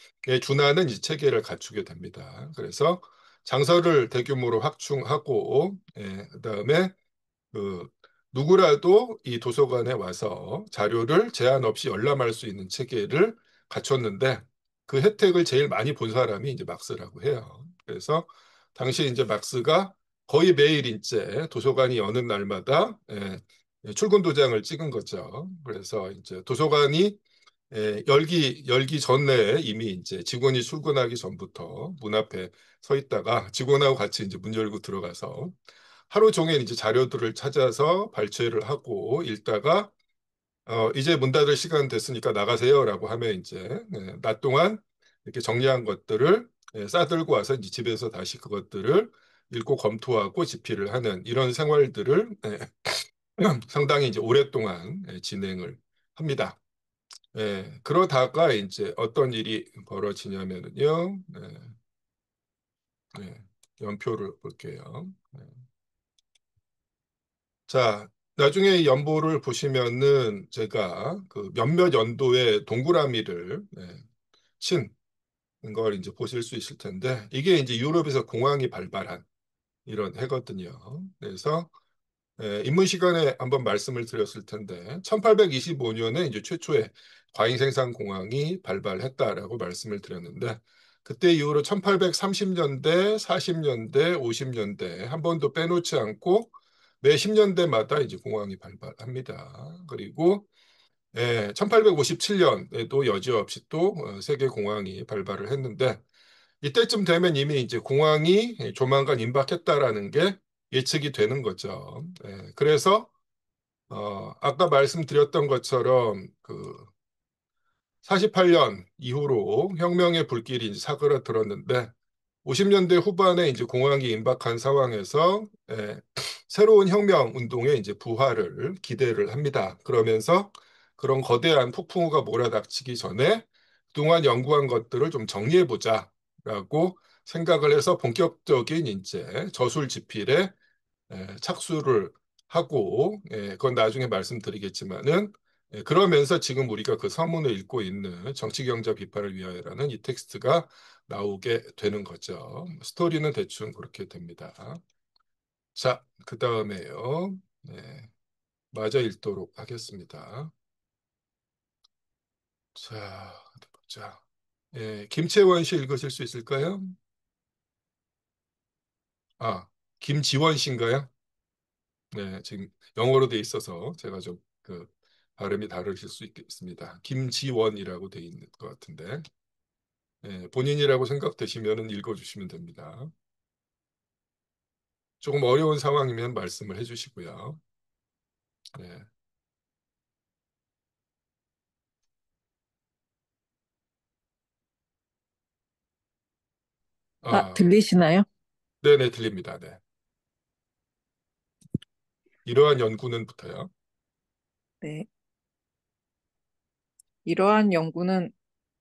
준하는 이 체계를 갖추게 됩니다. 그래서 장서를 대규모로 확충하고 그다음에 그 누구라도 이 도서관에 와서 자료를 제한 없이 열람할 수 있는 체계를 갖췄는데 그 혜택을 제일 많이 본 사람이 이제 막스라고 해요. 그래서 당시 이제 막스가 거의 매일 이제 도서관이 여는 날마다 출근 도장을 찍은 거죠. 그래서 이제 도서관이 열기 전에 이미 이제 직원이 출근하기 전부터 문 앞에 서 있다가 직원하고 같이 이제 문 열고 들어가서 하루 종일 이제 자료들을 찾아서 발췌를 하고 읽다가 이제 문 닫을 시간 됐으니까 나가세요라고 하면 이제 낮 동안 이렇게 정리한 것들을 싸들고 와서 이제 집에서 다시 그것들을 읽고 검토하고 집필을 하는 이런 생활들을 상당히 이제 오랫동안 진행을 합니다. 그러다가 이제 어떤 일이 벌어지냐면은요. 연표를 볼게요. 자, 나중에 연보를 보시면은 제가 그 몇몇 연도의 동그라미를 친 걸 이제 보실 수 있을 텐데 이게 이제 유럽에서 공황이 발발한 이런 해거든요. 그래서 입문 시간에 한번 말씀을 드렸을 텐데 1825년에 이제 최초의 과잉 생산 공황이 발발했다라고 말씀을 드렸는데 그때 이후로 1830년대, 40년대, 50년대 한 번도 빼놓지 않고 매 10년대마다 이제 공황이 발발합니다. 그리고 1857년에도 여지없이 또 세계 공황이 발발을 했는데 이때쯤 되면 이미 이제 공황이 조만간 임박했다라는 게 예측이 되는 거죠. 그래서 아까 말씀드렸던 것처럼 그 48년 이후로 혁명의 불길이 이제 사그라들었는데 50년대 후반에 이제 공황이 임박한 상황에서 새로운 혁명 운동에 이제 부활을 기대를 합니다. 그러면서 그런 거대한 폭풍우가 몰아닥치기 전에 그동안 연구한 것들을 좀 정리해 보자라고 생각을 해서 본격적인 이제 저술 집필에 착수를 하고 그건 나중에 말씀드리겠지만은 그러면서 지금 우리가 그 서문을 읽고 있는 정치경제 비판을 위하여라는 이 텍스트가 나오게 되는 거죠. 스토리는 대충 그렇게 됩니다. 자, 그 다음에요. 마저 읽도록 하겠습니다. 자, 어디 보자. 김채원 씨 읽으실 수 있을까요? 아, 김지원 씨인가요? 네, 지금 영어로 돼 있어서 제가 좀 그 발음이 다르실 수 있겠습니다. 김지원이라고 돼 있는 것 같은데 본인이라고 생각되시면 읽어주시면 됩니다. 조금 어려운 상황이면 말씀을 해주시고요. 네. 들리시나요? 네네, 들립니다. 네. 이러한 연구는부터요. 네. 이러한 연구는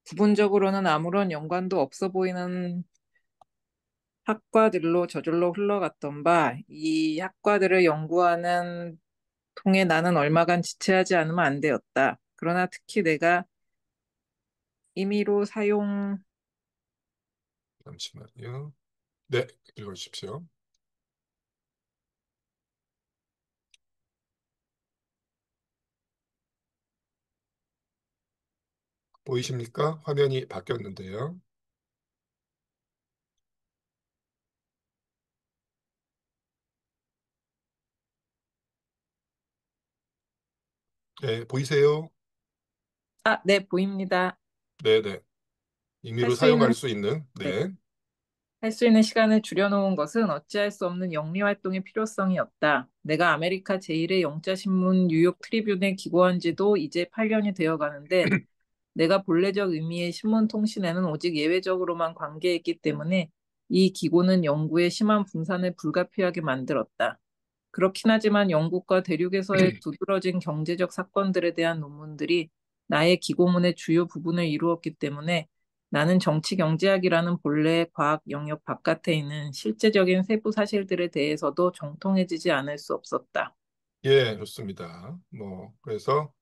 부분적으로는 아무런 연관도 없어 보이는 학과들로 저절로 흘러갔던 바, 이 학과들을 연구하는 통에 나는 얼마간 지체하지 않으면 안 되었다. 그러나 특히 내가 임의로 사용 잠시만요. 네, 읽어주십시오. 보이십니까? 화면이 바뀌었는데요. 네, 보이세요? 아, 네, 보입니다. 네네. 할 임의로 수 있는, 사용할 수 있는, 네, 네. 할 수 있는 시간을 줄여놓은 것은 어찌할 수 없는 영리 활동의 필요성이었다. 내가 아메리카 제1의 영자신문 뉴욕 트리뷴에 기고한 지도 이제 8년이 되어 가는데 내가 본래적 의미의 신문 통신에는 오직 예외적으로만 관계했기 때문에 이 기고는 연구의 심한 분산을 불가피하게 만들었다. 그렇긴 하지만 영국과 대륙에서의 두드러진 경제적 사건들에 대한 논문들이 나의 기고문의 주요 부분을 이루었기 때문에 나는 정치 경제학이라는 본래의 과학 영역 바깥에 있는 실제적인 세부 사실들에 대해서도 정통해지지 않을 수 없었다. 예, 좋습니다. 그래서,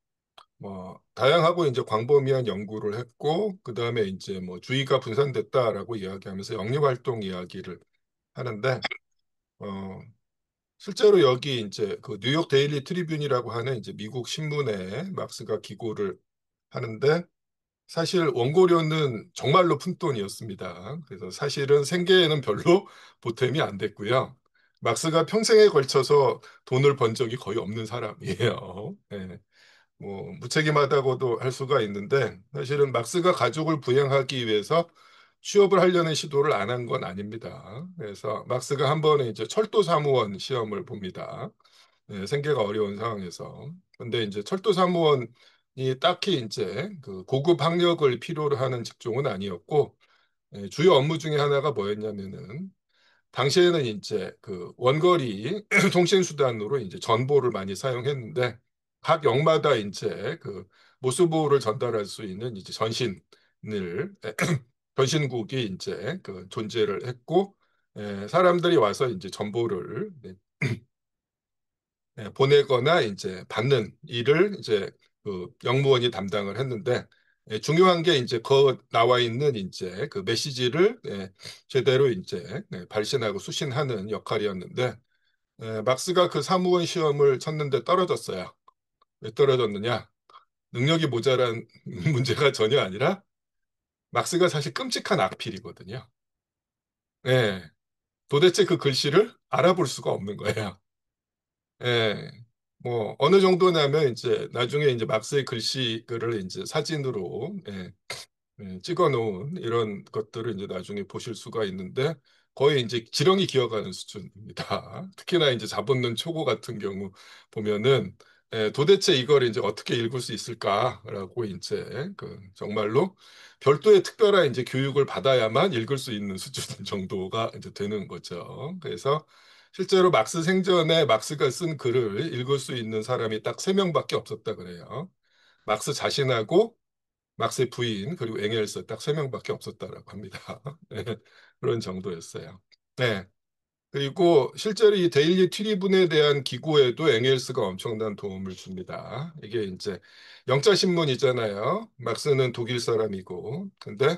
다양하고 이제 광범위한 연구를 했고, 그 다음에 이제 주의가 분산됐다라고 이야기하면서 영리활동 이야기를 하는데, 어, 실제로 여기 이제 그 뉴욕 데일리 트리뷴이라고 하는 이제 미국 신문에 막스가 기고를 하는데, 사실 원고료는 정말로 푼돈이었습니다. 그래서 사실은 생계에는 별로 보탬이 안 됐고요. 막스가 평생에 걸쳐서 돈을 번 적이 거의 없는 사람이에요. 예. 무책임하다고도 할 수가 있는데, 사실은 막스가 가족을 부양하기 위해서 취업을 하려는 시도를 안 한 건 아닙니다. 그래서 막스가 한 번에 이제 철도 사무원 시험을 봅니다. 예, 생계가 어려운 상황에서. 근데 이제 철도 사무원이 딱히 이제 그 고급 학력을 필요로 하는 직종은 아니었고, 주요 업무 중에 하나가 뭐였냐면은, 당시에는 이제 그 원거리 통신 수단으로 이제 전보를 많이 사용했는데, 각 역마다 이제 그 모스보호를 전달할 수 있는 이제 전신국이 이제 그 존재를 했고, 사람들이 와서 이제 전보를 보내거나 이제 받는 일을 이제 그 영무원이 담당을 했는데, 중요한 게 이제 그 나와 있는 이제 그 메시지를 제대로 이제 발신하고 수신하는 역할이었는데, 막스가 그 사무원 시험을 쳤는데 떨어졌어요. 왜 떨어졌느냐? 능력이 모자란 문제가 전혀 아니라 막스가 사실 끔찍한 악필이거든요. 예. 도대체 그 글씨를 알아볼 수가 없는 거예요. 예. 어느 정도냐면 이제 나중에 이제 막스의 글씨글을 이제 사진으로 찍어 놓은 이런 것들을 이제 나중에 보실 수가 있는데 거의 이제 지렁이 기어가는 수준입니다. 특히나 이제 잡았는 초고 같은 경우 보면은 도대체 이걸 이제 어떻게 읽을 수 있을까라고 이제 그 정말로 별도의 특별한 이제 교육을 받아야만 읽을 수 있는 수준 정도가 이제 되는 거죠. 그래서 실제로 막스 생전에 막스가 쓴 글을 읽을 수 있는 사람이 딱 세 명밖에 없었다 그래요. 막스 자신하고 막스의 부인 그리고 엥겔스 딱 세 명밖에 없었다라고 합니다. 네, 그런 정도였어요. 네. 그리고 실제로 이 데일리 트리뷴에 대한 기고에도 엥겔스가 엄청난 도움을 줍니다. 이게 이제 영자 신문이잖아요. 막스는 독일 사람이고, 근데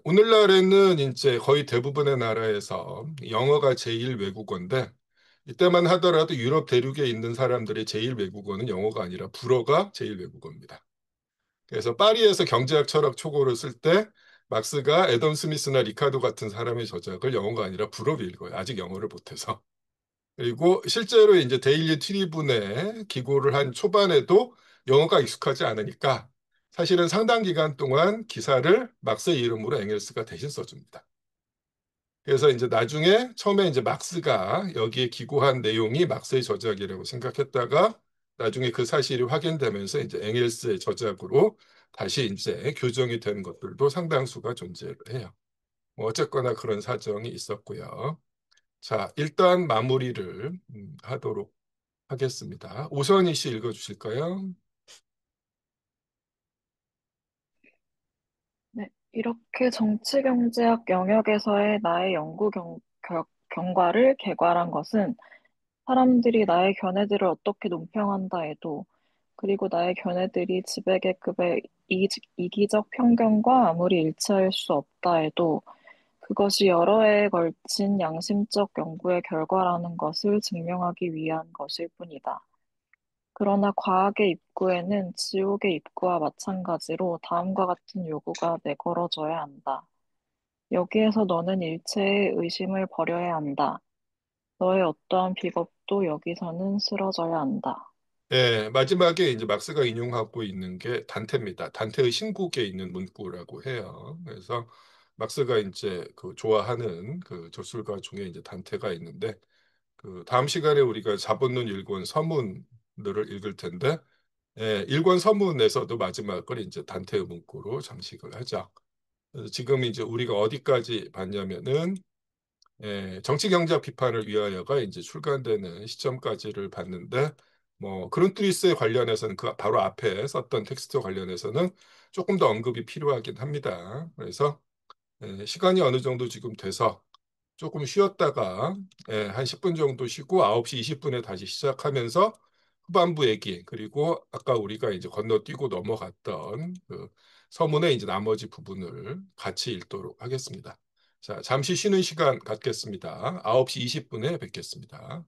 오늘날에는 이제 거의 대부분의 나라에서 영어가 제1 외국어인데 이때만 하더라도 유럽 대륙에 있는 사람들의 제1 외국어는 영어가 아니라 불어가 제1 외국어입니다. 그래서 파리에서 경제학 철학 초고를 쓸 때 막스가 애덤 스미스나 리카도 같은 사람의 저작을 영어가 아니라 불어로 읽어요. 아직 영어를 못해서. 그리고 실제로 이제 데일리 트리뷴에 기고를 한 초반에도 영어가 익숙하지 않으니까 사실은 상당 기간 동안 기사를 막스의 이름으로 엥겔스가 대신 써줍니다. 그래서 이제 나중에 처음에 이제 막스가 여기에 기고한 내용이 막스의 저작이라고 생각했다가 나중에 그 사실이 확인되면서 이제 엥겔스의 저작으로 다시 이제 교정이 된 것들도 상당수가 존재를 해요. 어쨌거나 그런 사정이 있었고요. 자, 일단 마무리를 하도록 하겠습니다. 오선희 씨 읽어주실까요? 네, 이렇게 정치경제학 영역에서의 나의 경과를 개괄한 것은 사람들이 나의 견해들을 어떻게 논평한다 해도, 그리고 나의 견해들이 지배계급의 이기적 편견과 아무리 일치할 수 없다 해도 그것이 여러 해에 걸친 양심적 연구의 결과라는 것을 증명하기 위한 것일 뿐이다. 그러나 과학의 입구에는 지옥의 입구와 마찬가지로 다음과 같은 요구가 내걸어져야 한다. 여기에서 너는 일체의 의심을 버려야 한다. 너의 어떠한 비겁도 여기서는 쓰러져야 한다. 예, 마지막에 이제 막스가 인용하고 있는 게 단테입니다. 단테의 신곡에 있는 문구라고 해요. 그래서 막스가 이제 그 좋아하는 그 저술가 중에 이제 단테가 있는데 그 다음 시간에 우리가 자본론 1권 서문들을 읽을 텐데 예, 1권 서문에서도 마지막을 이제 단테의 문구로 장식을 하죠. 그래서 지금 이제 우리가 어디까지 봤냐면은 정치 경제학 비판을 위하여가 이제 출간되는 시점까지를 봤는데 뭐 그룬트리스에 관련해서는 그 바로 앞에 썼던 텍스트와 관련해서는 조금 더 언급이 필요하긴 합니다. 그래서 시간이 어느 정도 지금 돼서 조금 쉬었다가 한 10분 정도 쉬고 9시 20분에 다시 시작하면서 후반부 얘기 그리고 아까 우리가 이제 건너뛰고 넘어갔던 그 서문의 이제 나머지 부분을 같이 읽도록 하겠습니다. 자, 잠시 쉬는 시간 갖겠습니다. 9시 20분에 뵙겠습니다.